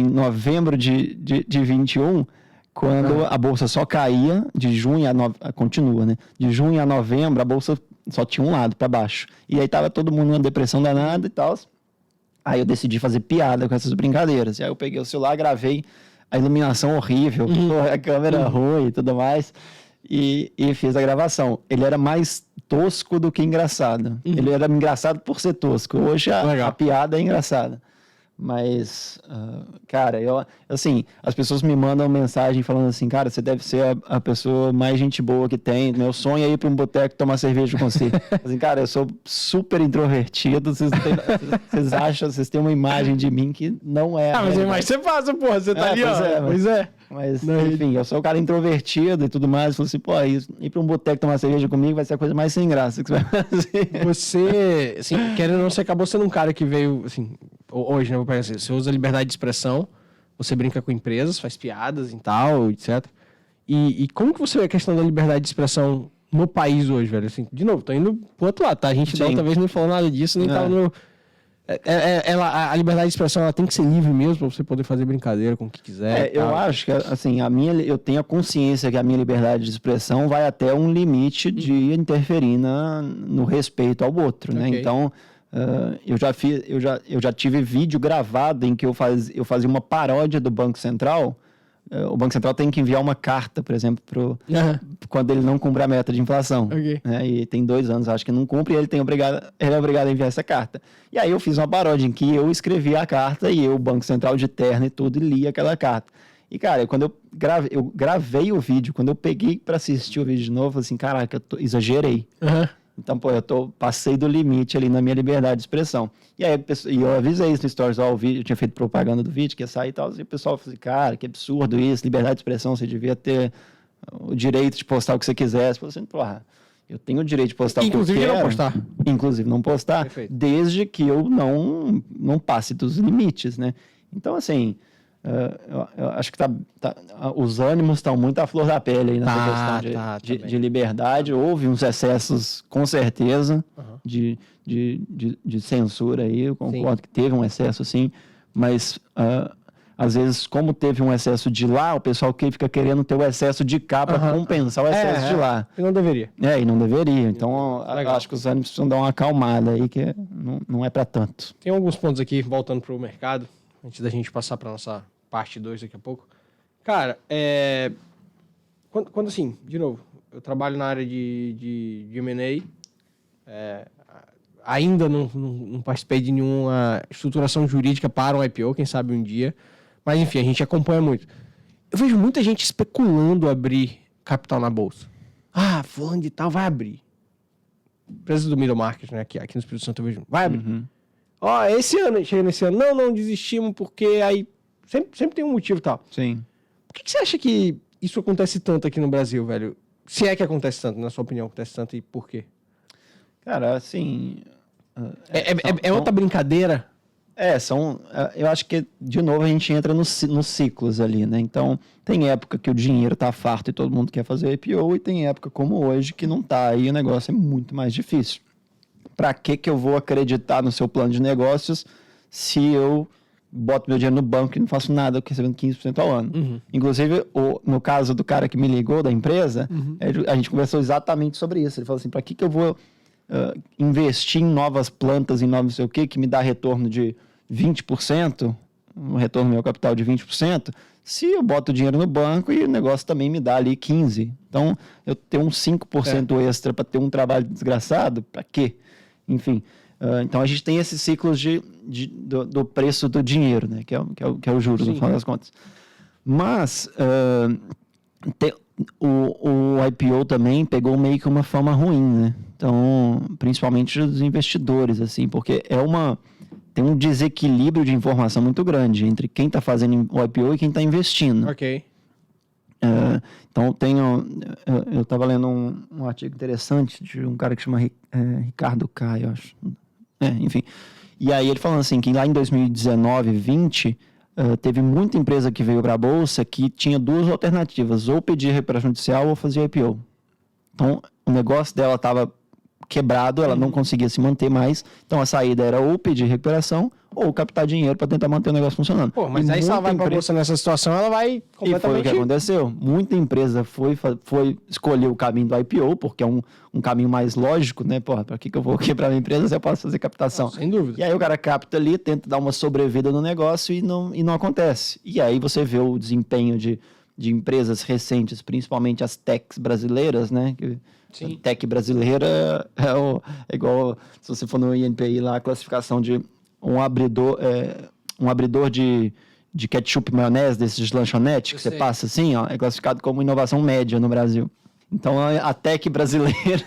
novembro de 21, quando a bolsa só caía, de junho a novembro, continua, né? De junho a novembro, a bolsa só tinha um lado para baixo. E aí tava todo mundo numa depressão danada e tal. Aí eu decidi fazer piada com essas brincadeiras. E aí eu peguei o celular, gravei a iluminação horrível, a câmera ruim e tudo mais. E fiz a gravação. Ele era mais tosco do que engraçado. Ele era engraçado por ser tosco. Hoje a piada é engraçada. Mas, cara, assim, as pessoas me mandam mensagem falando assim, cara, você deve ser a pessoa mais gente boa que tem. Meu sonho é ir para um boteco tomar cerveja com você. Assim, cara, eu sou super introvertido. Vocês acham, vocês têm uma imagem de mim que não é. Mas você passa, porra, você tá ali, ó. Pois é. Mas, enfim, eu sou um cara introvertido e tudo mais. Falei assim, pô, ir pra um boteco tomar cerveja comigo vai ser a coisa mais sem graça que você vai fazer. Você, assim, querendo ou não, você acabou sendo um cara que veio, assim, hoje, né, vou pensar assim, você usa liberdade de expressão, você brinca com empresas, faz piadas e tal, etc. E como que você vê a questão da liberdade de expressão no país hoje, velho? Assim, de novo, tô indo pro outro lado, tá? A gente da outra vez não falou nada disso, nem tava no... a liberdade de expressão ela tem que ser livre mesmo pra você poder fazer brincadeira com o que quiser. Eu acho que assim, eu tenho a consciência que a minha liberdade de expressão vai até um limite de interferir no respeito ao outro, né? Então, eu já tive vídeo gravado em que eu fazia uma paródia do Banco Central. O Banco Central tem que enviar uma carta, por exemplo, quando ele não cumpre a meta de inflação. Né? E tem 2 anos, acho que não cumpre, e ele é obrigado a enviar essa carta. E aí eu fiz uma paródia em que eu escrevi a carta e o Banco Central de terno e tudo, e li aquela carta. E, cara, quando eu gravei o vídeo, quando eu peguei para assistir o vídeo de novo, eu falei assim, caraca, exagerei. Então, pô, passei do limite ali na minha liberdade de expressão. E aí eu avisei isso no Stories, o vídeo, eu tinha feito propaganda do vídeo, que ia sair e tal, e o pessoal falou assim, cara, que absurdo isso, liberdade de expressão, você devia ter o direito de postar o que você quisesse. Eu falei assim, porra, eu tenho o direito de postar o que eu quero. Inclusive não postar. Perfeito. Desde que eu não passe dos limites, né? Então, assim... eu acho que os ânimos estão muito à flor da pele aí nessa questão de liberdade. Houve uns excessos, com certeza, de censura aí. Eu concordo que teve um excesso, sim. Mas, às vezes, como teve um excesso de lá, o pessoal fica querendo ter o excesso de cá para compensar o excesso de lá. E não deveria. E não deveria. Então, eu acho que os ânimos precisam dar uma acalmada aí, que não é para tanto. Tem alguns pontos aqui, voltando para o mercado, antes da gente passar para nossa parte 2 daqui a pouco. Cara, quando assim, de novo, eu trabalho na área de M&A, ainda não participei de nenhuma estruturação jurídica para um IPO, quem sabe um dia. Mas enfim, a gente acompanha muito. Eu vejo muita gente especulando abrir capital na bolsa. Fulano de tal vai abrir. Empresa do middle market, né? Aqui no Espírito Santo eu vejo. Vai abrir. Esse ano, chega nesse ano. Não desistimos porque aí sempre tem um motivo e tal. Sim. Por que você acha que isso acontece tanto aqui no Brasil, velho? Se é que acontece tanto, na sua opinião, acontece tanto e por quê? Cara, assim... É outra brincadeira? Eu acho que, de novo, a gente entra nos ciclos ali, né? Então, tem época que o dinheiro tá farto e todo mundo quer fazer IPO, e tem época como hoje que não tá, e o negócio é muito mais difícil. Pra que eu vou acreditar no seu plano de negócios se eu boto meu dinheiro no banco e não faço nada, recebendo 15% ao ano? Uhum. Inclusive, no caso do cara que me ligou, da empresa, a gente conversou exatamente sobre isso. Ele falou assim, pra que eu vou investir em novas plantas, em novos não sei o que me dá retorno de 20%, um retorno do meu capital de 20%, se eu boto o dinheiro no banco e o negócio também me dá ali 15%. Então, eu ter uns 5% extra para ter um trabalho desgraçado, para quê? Enfim, então a gente tem esses ciclos do preço do dinheiro, né? que é o juro, no final das contas. Mas o IPO também pegou meio que uma fama ruim, né? Então, principalmente dos investidores, assim, porque tem um desequilíbrio de informação muito grande entre quem está fazendo o IPO e quem está investindo. Ok. Então, eu estava lendo um artigo interessante de um cara que chama Ricardo Caio, acho. Enfim. E aí ele falando assim, que lá em 2019, 20, teve muita empresa que veio para a Bolsa que tinha duas alternativas, ou pedir recuperação judicial ou fazer IPO. Então, o negócio dela estava quebrado, ela não conseguia se manter mais, então a saída era ou pedir recuperação ou captar dinheiro para tentar manter o negócio funcionando. Pô, mas aí se ela vai para a Bolsa nessa situação, ela vai completamente... E foi o que aconteceu. Muita empresa foi escolher o caminho do IPO, porque é um caminho mais lógico, né? Porra, para que eu vou quebrar minha empresa se eu posso fazer captação? Sem dúvida. E aí o cara capta ali, tenta dar uma sobrevida no negócio e não acontece. E aí você vê o desempenho de empresas recentes, principalmente as techs brasileiras, né? Sim. A tech brasileira é igual, se você for no INPI lá, a classificação de um abridor de ketchup e maionese, desses de lanchonete, que você passa assim, ó, é classificado como inovação média no Brasil. Então, a tech brasileira,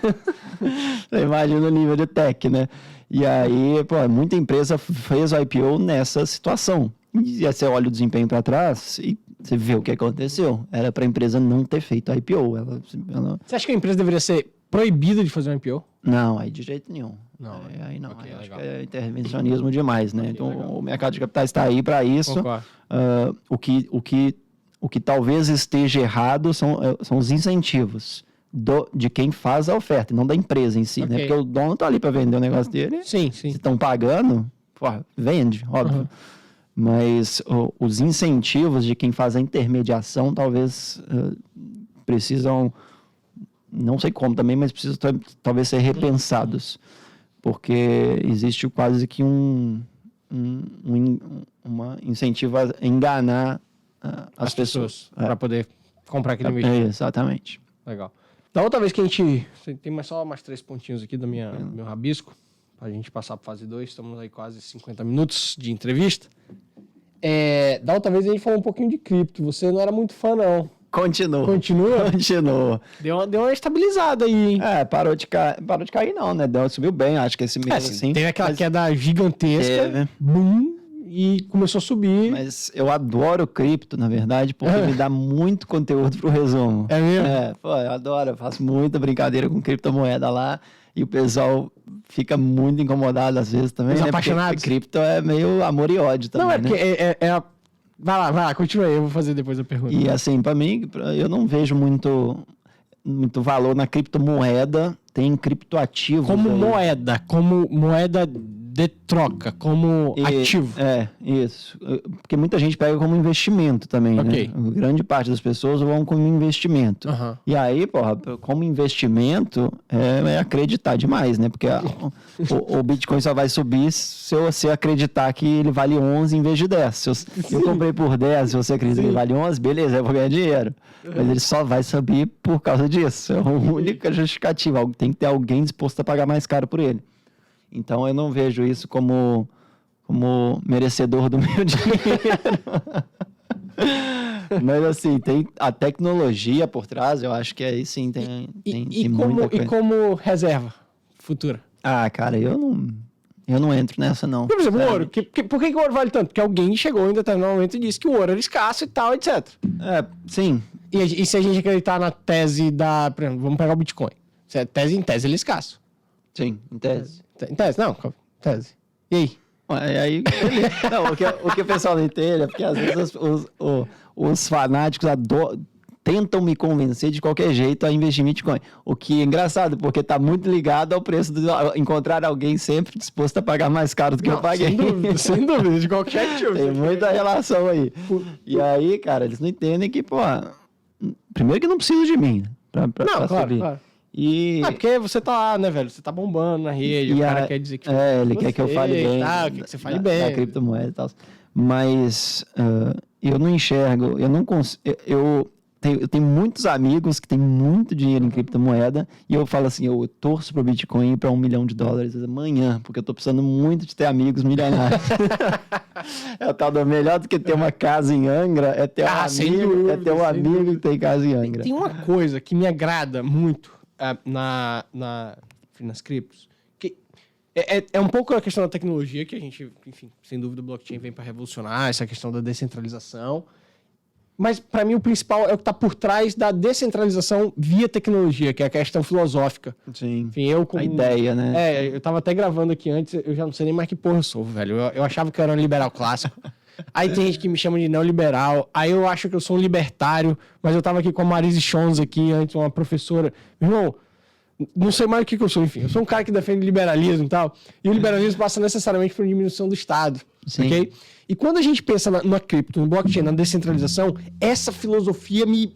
você imagina o nível de tech, né? E aí, muita empresa fez o IPO nessa situação. E aí você olha o desempenho para trás e você vê o que aconteceu. Era para a empresa não ter feito a IPO. Você acha que a empresa deveria ser proibida de fazer um IPO? Não, aí de jeito nenhum. Não, aí não. Okay, acho que é intervencionismo demais, né? Então, o mercado de capitais está aí para isso. O que talvez esteja errado são os incentivos de quem faz a oferta, não da empresa em si, né? Porque o dono está ali para vender o negócio dele. Sim. Se estão pagando, vende, óbvio. Mas os incentivos de quem faz a intermediação talvez precisam, não sei como também, mas precisam talvez ser repensados. Porque existe quase que uma incentivo a enganar as pessoas. Para poder comprar aquele investimento. Exatamente. Legal. Da outra vez que a gente... Tem só mais 3 pontinhos aqui do meu rabisco, para a gente passar para fase 2. Estamos aí quase 50 minutos de entrevista. Da outra vez a gente falou um pouquinho de cripto. Você não era muito fã, não. Continua. Deu uma estabilizada aí, hein? Parou de cair não, né? Subiu bem, acho que esse mês assim. Teve aquela queda gigantesca. Boom, e começou a subir. Mas eu adoro cripto, na verdade, porque me dá muito conteúdo pro resumo. É mesmo? Eu adoro. Eu faço muita brincadeira com criptomoeda lá. E o pessoal fica muito incomodado às vezes também, né? Apaixonados. Porque cripto é meio amor e ódio também, não, é porque Vai lá, continua aí, eu vou fazer depois a pergunta. E assim, para mim, eu não vejo muito valor na criptomoeda, tem criptoativos. Como moeda de troca, como ativo. Isso. Porque muita gente pega como investimento também, né? Grande parte das pessoas vão como investimento. E aí, como investimento, é acreditar demais, né? Porque o Bitcoin só vai subir se você acreditar que ele vale 11 em vez de 10. Eu comprei por 10, se você acredita que ele vale 11, beleza, eu vou ganhar dinheiro. Mas ele só vai subir por causa disso. É a única justificativa. Tem que ter alguém disposto a pagar mais caro por ele. Então eu não vejo isso como merecedor do meu dinheiro. Mas assim, tem a tecnologia por trás, eu acho que aí sim tem muita coisa. E como reserva futura? Ah, cara, eu não entro nessa, não. Por exemplo, o ouro. Por que o ouro vale tanto? Porque alguém chegou em determinado momento e disse que o ouro era escasso e tal, etc. Sim. E se a gente acreditar na tese da... Por exemplo, vamos pegar o Bitcoin. Em tese ele é escasso. Sim, em tese. Em tese, não. Tese. E aí? Aí não, o que o pessoal não entende é porque às vezes os fanáticos tentam me convencer de qualquer jeito a investir em Bitcoin. O que é engraçado, porque está muito ligado ao preço de encontrar alguém sempre disposto a pagar mais caro do que eu paguei. Sem dúvida, de qualquer tipo. Tem muita relação aí. E aí, cara, eles não entendem que, pô, primeiro que não precisa de mim, né, pra subir. Claro. Porque você tá lá, né, velho? Você tá bombando na rede, o cara quer dizer que... ele quer que eu fale bem. Quer que você fale bem. Da criptomoeda e tal. Mas eu não enxergo, eu não consigo... Eu tenho muitos amigos que têm muito dinheiro em criptomoeda e eu falo assim, eu torço pro Bitcoin para $1 milhão amanhã, porque eu tô precisando muito de ter amigos milionários. É o tal do melhor do que ter uma casa em Angra, é ter um amigo que tem casa em Angra. Tem uma coisa que me agrada muito nas criptos, que é um pouco a questão da tecnologia, que a gente, enfim, sem dúvida o blockchain vem para revolucionar essa questão da descentralização, mas para mim o principal é o que está por trás da descentralização via tecnologia, que é a questão filosófica. Sim, enfim, a ideia, né? Eu tava até gravando aqui antes, eu já não sei nem mais que porra eu sou, velho. Eu achava que eu era um liberal clássico. Aí tem gente que me chama de neoliberal. Aí eu acho que eu sou um libertário. Mas eu tava aqui com a Marise Chons aqui, antes uma professora. Meu irmão, não sei mais o que eu sou, enfim. Eu sou um cara que defende liberalismo e tal. E o liberalismo passa necessariamente por diminuição do Estado. Sim. Ok? E quando a gente pensa na cripto, no blockchain, na descentralização, essa filosofia me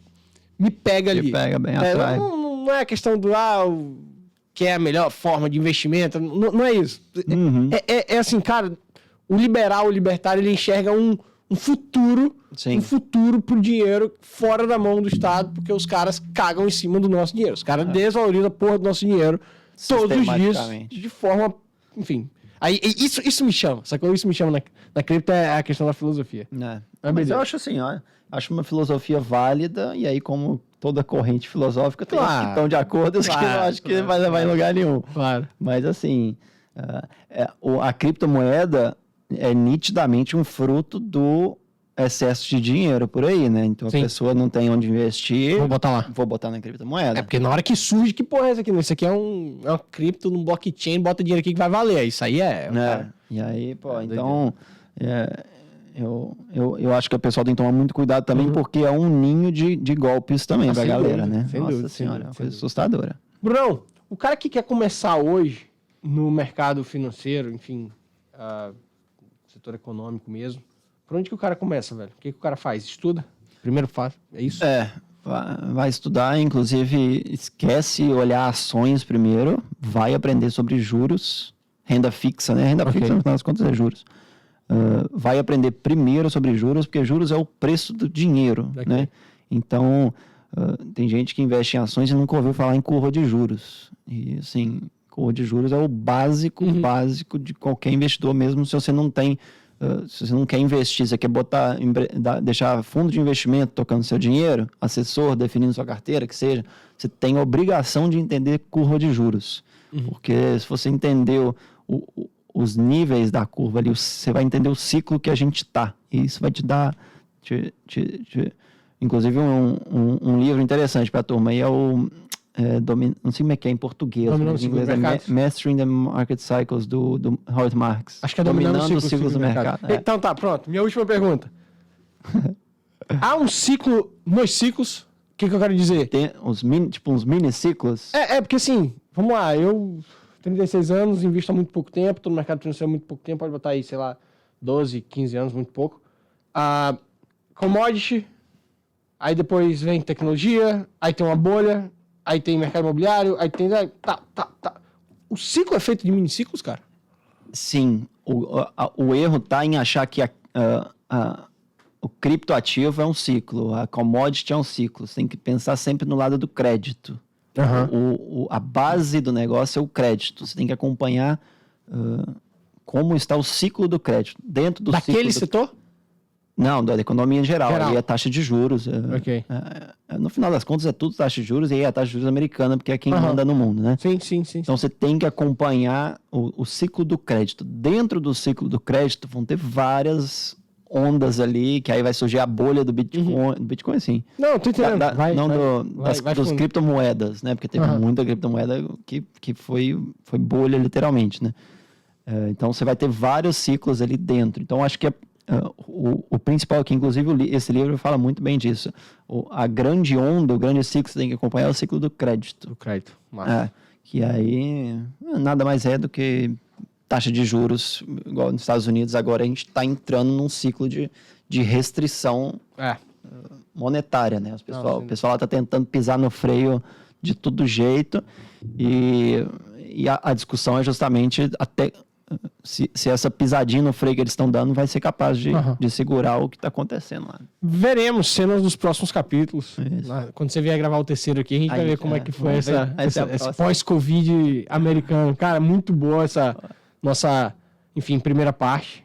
pega ali. Me pega bem atrás. Não é a questão do... que é a melhor forma de investimento. Não é isso. Uhum. É assim, cara... O libertário, ele enxerga um futuro, Sim. um futuro pro dinheiro fora da mão do Estado, porque os caras cagam em cima do nosso dinheiro. Os caras desvalorizam a porra do nosso dinheiro todos os dias, de forma, enfim. Aí isso me chama, sacou? Isso me chama na cripto, é a questão da filosofia. Mas eu acho assim, acho uma filosofia válida, e aí como toda corrente filosófica tem os que estão de acordo, os que não acho que vai levar em lugar nenhum. Claro. Mas assim, a criptomoeda é nitidamente um fruto do excesso de dinheiro por aí, né? Então a pessoa não tem onde investir. Vou botar na criptomoeda. É porque na hora que surge, que porra é essa aqui? Isso aqui é uma cripto, num blockchain, bota dinheiro aqui que vai valer. Isso aí E aí, então... Eu acho que o pessoal tem que tomar muito cuidado também, porque é um ninho de golpes também pra galera, né? Nossa senhora, é uma coisa assustadora. Brunão, o cara que quer começar hoje no mercado financeiro, enfim... setor econômico mesmo. Por onde que o cara começa, velho? O que o cara faz? Estuda? Primeiro faz, é isso? Vai estudar, inclusive esquece olhar ações primeiro, vai aprender sobre juros, renda fixa, né? Renda fixa, no final das contas, é juros. Vai aprender primeiro sobre juros, porque juros é o preço do dinheiro, né? Então, tem gente que investe em ações e nunca ouviu falar em curva de juros. E, assim... Curva de juros é o básico de qualquer investidor, mesmo se você não tem, se você não quer investir, você quer deixar fundo de investimento tocando seu dinheiro, assessor definindo sua carteira, que seja, você tem a obrigação de entender curva de juros. Porque se você entender os níveis da curva ali, você vai entender o ciclo que a gente está. E isso vai te dar, inclusive um livro interessante para a turma aí é o... não sei como é que é em português, mas em inglês é Mastering the Market Cycles do Howard Marks. Acho que é Dominando os Ciclos do Mercado. Então tá, pronto. Minha última pergunta. Há um ciclo nos ciclos? O que eu quero dizer? Tem uns mini ciclos? Porque assim, vamos lá, eu 36 anos, invisto há muito pouco tempo, estou no mercado financeiro há muito pouco tempo, pode botar aí, sei lá, 12, 15 anos, muito pouco. Commodity, aí depois vem tecnologia, aí tem uma bolha... Aí tem mercado imobiliário, aí tem... Tá. O ciclo é feito de miniciclos, cara? Sim. O erro tá em achar que o criptoativo é um ciclo, a commodity é um ciclo. Você tem que pensar sempre no lado do crédito. A base do negócio é o crédito. Você tem que acompanhar como está o ciclo do crédito. Dentro do Daquele ciclo setor? Não, da economia em geral. Geral. Aí é taxa de juros. Ok. No final das contas, é tudo taxa de juros, e aí é a taxa de juros americana, porque é quem Aham. manda no mundo, né? Sim. Então, você tem que acompanhar o ciclo do crédito. Dentro do ciclo do crédito, vão ter várias ondas ali, que aí vai surgir a bolha do Bitcoin. Bitcoin, sim. Não, tô entendendo. Dos criptomoedas, né? Porque teve muita criptomoeda que foi bolha, literalmente, né? Então, você vai ter vários ciclos ali dentro. Então, acho que o principal, que inclusive esse livro fala muito bem disso. A grande onda, o grande ciclo que você tem que acompanhar é o ciclo do crédito. Do crédito. Massa. Que aí nada mais é do que taxa de juros, igual nos Estados Unidos. Agora a gente está entrando num ciclo de restrição monetária, né? O pessoal lá está tentando pisar no freio de todo jeito, e a discussão é justamente até se essa pisadinha no freio que eles estão dando vai ser capaz de segurar o que está acontecendo lá. Veremos cenas dos próximos capítulos. Quando você vier gravar o terceiro aqui, a gente vai ver como é que foi esse pós-Covid americano. Cara, muito boa essa nossa, enfim, primeira parte.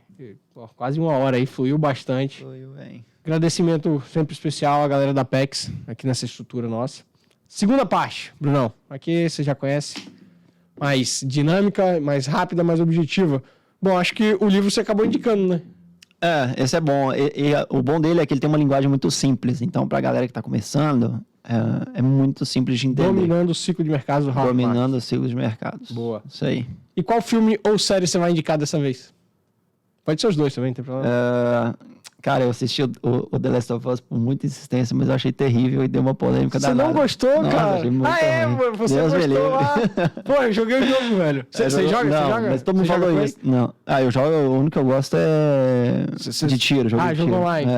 Quase 1 hora aí, fluiu bastante. Fluiu bem. Agradecimento sempre especial à galera da Apex, aqui nessa estrutura nossa. Segunda parte, Brunão. Aqui você já conhece. Mais dinâmica, mais rápida, mais objetiva. Bom, acho que o livro você acabou indicando, né? Esse é bom. O bom dele é que ele tem uma linguagem muito simples. Então, pra galera que tá começando, é muito simples de entender. Dominando o ciclo de mercado do Ralph Marx. Dominando o ciclo de mercados. Boa. Isso aí. E qual filme ou série você vai indicar dessa vez? Pode ser os dois também, não tem problema. Cara, eu assisti o The Last of Us por muita insistência, mas eu achei terrível e deu uma polêmica danada. Você não gostou, cara? Achei muito ruim. Você Deus gostou lá. Pô, eu joguei o jogo, velho. Você joga? Não, Você joga? mas todo mundo falou isso. Não. Eu jogo, o único que eu gosto é de tiro. Jogou online.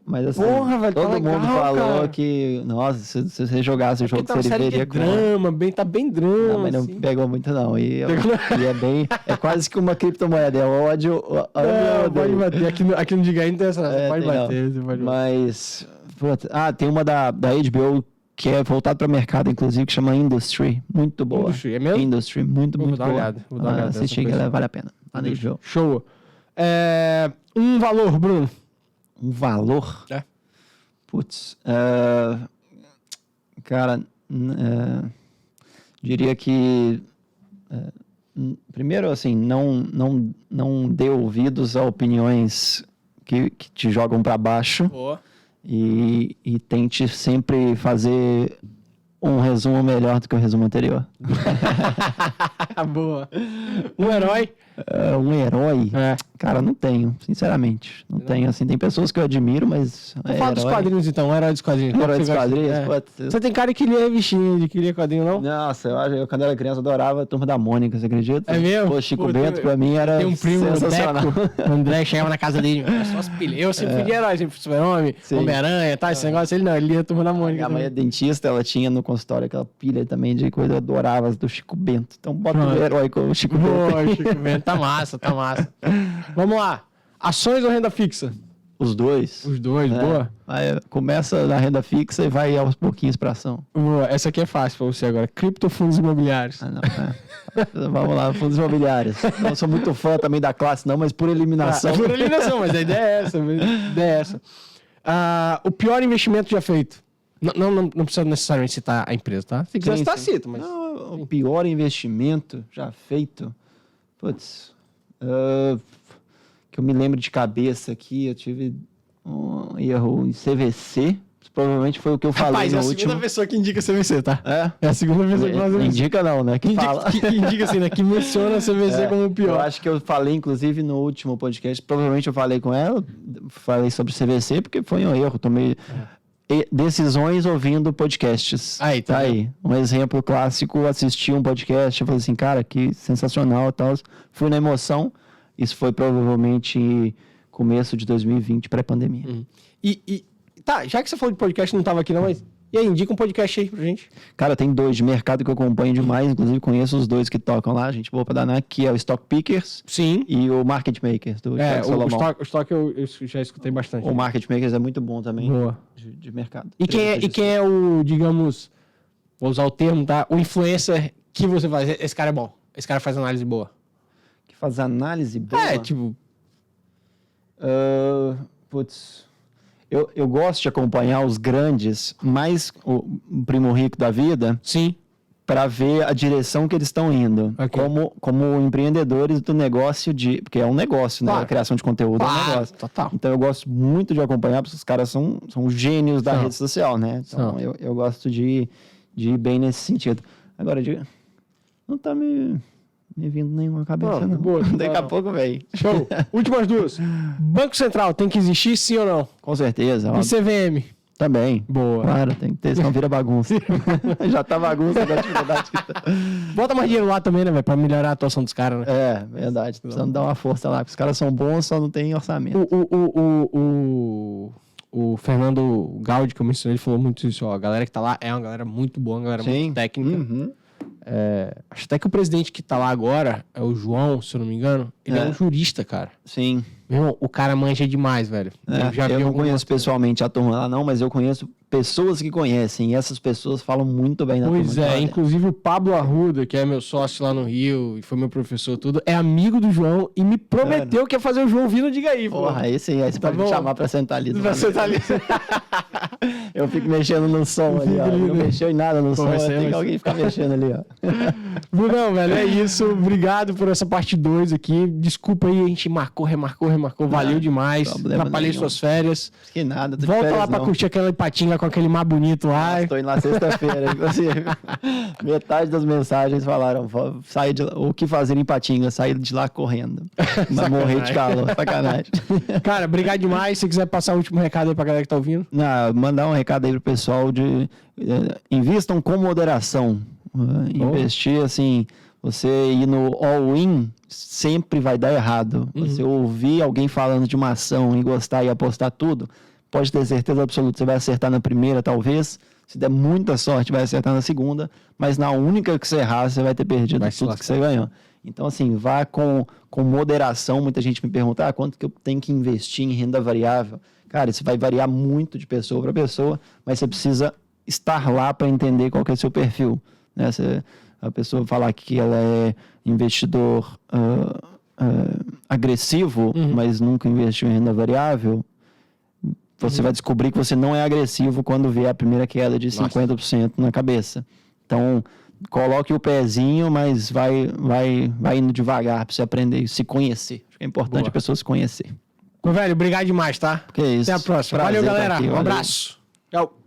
Mas assim, porra, velho, todo legal, mundo falou cara. que, nossa, se você jogasse o jogo, você veria com drama, tá bem drama. Não, mas não assim. pegou muito, não. E é bem. É quase que uma criptomoeda. É ódio. Pode bater. Aqui no Diga aí não tem essa. Pode bater. Mas. Tem uma da HBO que é voltada para mercado, inclusive, que chama Industry. Muito boa. Industry, é mesmo? Industry, muito boa. Vou dar uma olhada. Assistir que ela vale a pena. Show. Um valor, Bruno. Um valor? Putz. Cara, diria que primeiro, assim, não dê ouvidos a opiniões que te jogam para baixo. Boa. E tente sempre fazer um resumo melhor do que o resumo anterior. Boa. Um herói? Um herói? Cara, não tenho, sinceramente. Não tenho, assim. Tem pessoas que eu admiro, mas... Fala dos quadrinhos, então. Um herói dos quadrinhos. Um herói dos quadrinhos? Você tem cara que lia bichinho, que lia quadrinho, não? Nossa, eu quando era criança adorava a Turma da Mônica, você acredita? É mesmo? Pô, Chico Bento, pra mim, era tem um primo, sensacional. O André chegava na casa dele, só as pilhas. Eu sempre fui de herói, sempre fui Super-Homem, Homem-Aranha, tá? Esse negócio, ele não, ele lia a Turma da Mônica. A mãe é dentista, ela tinha no consultório aquela pilha também de coisa, eu adorava as do Chico Bento. Então bota o herói com o Chico Bento. Chico Bento, tá massa. Vamos lá. Ações ou renda fixa? Os dois. Os dois, boa. Começa na renda fixa e vai aos pouquinhos pra ação. Boa. Essa aqui é fácil pra você agora. Criptofundos imobiliários. Vamos lá, fundos imobiliários. Não sou muito fã também da classe, não, mas por eliminação. Por eliminação, mas a ideia é essa. O pior investimento já feito. Não precisa necessariamente citar a empresa, tá? Se quiser citar, cita, mas... O pior investimento já feito... Putz... que eu me lembro de cabeça aqui, eu tive um erro em CVC. Provavelmente foi o que eu falei no último. É a segunda pessoa que indica CVC, tá? É a segunda pessoa que faz CVC. Indica não, né? Que indica assim, né? Que menciona CVC como o pior. Eu acho que eu falei, inclusive, no último podcast. Provavelmente eu falei com ela, falei sobre CVC, porque foi um erro. Tomei decisões ouvindo podcasts. Tá aí. Um exemplo clássico, assisti um podcast, eu falei assim, cara, que sensacional e tal. Fui na emoção. Isso foi provavelmente começo de 2020, pré-pandemia. Tá, já que você falou de podcast, não tava aqui não, mas... E aí, indica um podcast aí pra gente. Cara, tem 2 de mercado que eu acompanho demais, inclusive conheço os 2 que tocam lá, gente boa pra danar, que é o Stock Pickers. Sim. E o Market Makers, do Solomon. O Stock eu já escutei bastante. O Market Makers é muito bom também. Boa. De mercado. E quem é o, digamos, vou usar o termo, tá? O influencer que você faz. Esse cara é bom. Esse cara faz análise boa. que faz análise boa. tipo... Eu gosto de acompanhar os grandes, mais o Primo Rico da vida. Sim. Para ver a direção que eles estão indo. Okay. Como empreendedores do negócio porque é um negócio, né? A criação de conteúdo é um negócio. Total. Então eu gosto muito de acompanhar, porque os caras são gênios da rede social, né? Então eu gosto de ir bem nesse sentido. Agora, não tá me vindo nenhuma cabeça, não. Boa, Daqui a pouco, velho. Show. Últimas duas. Banco Central tem que existir, sim ou não? Com certeza. E CVM? Também. Boa. Claro, tem que ter, senão vira bagunça. Já tá bagunça da atividade que tá. Bota mais dinheiro lá também, né, velho? Pra melhorar a atuação dos caras, né? É, verdade. Precisando dar uma força lá, porque os caras são bons, só não tem orçamento. O Fernando Gaudi, que eu mencionei, ele falou muito isso, ó. A galera que tá lá é uma galera muito boa, uma galera muito técnica. Uhum. Acho até que o presidente que tá lá agora, é o João, se eu não me engano, ele é um jurista, cara. Sim. Meu irmão, o cara manja demais, velho. Eu não conheço pessoalmente a turma lá, não, mas eu conheço pessoas que conhecem, e essas pessoas falam muito bem da turma. Pois é, inclusive o Pablo Arruda, que é meu sócio lá no Rio, e foi meu professor tudo, é amigo do João e me prometeu que ia fazer o João vir no Diga Aí, porra. Aí sim, aí você pode me chamar pra sentar ali. Pra sentar ali. Eu fico mexendo no som ali, ó. Não mexeu em nada no som, tem que alguém ficar mexendo ali, ó. Brunão, velho, é isso. Obrigado por essa parte 2 aqui. Desculpa aí, a gente remarcou. Valeu demais. Atrapalhei suas férias. Que nada, volta férias, lá pra curtir aquela Ipatinga com aquele mar bonito lá. Estou indo na sexta-feira. Metade das mensagens falaram, sair de lá, o que fazer em Ipatinga? Sair de lá correndo. Mas morrer de calor, sacanagem. Cara, obrigado demais. Se quiser passar o último recado aí pra galera que tá ouvindo. Mandar um recado aí pro pessoal de invistam com moderação. Investir, assim, você ir no all-in sempre vai dar errado. Você ouvir alguém falando de uma ação e gostar e apostar tudo, pode ter certeza absoluta, você vai acertar na primeira, talvez. Se der muita sorte, vai acertar na segunda, mas na única que você errar, você vai ter perdido tudo que você ganhou. Então, assim, vá com moderação. Muita gente me pergunta, quanto que eu tenho que investir em renda variável? Cara, isso vai variar muito de pessoa para pessoa, mas você precisa estar lá para entender qual que é o seu perfil. Né? A pessoa falar que ela é investidor agressivo, mas nunca investiu em renda variável, você vai descobrir que você não é agressivo quando vier a primeira queda de 50% na cabeça. Então, coloque o pezinho, mas vai indo devagar para você aprender e se conhecer. Acho que é importante a pessoa se conhecer. Meu velho, obrigado demais, tá? Que isso. Até a próxima. Prazer. Valeu, galera. Um abraço. Tchau.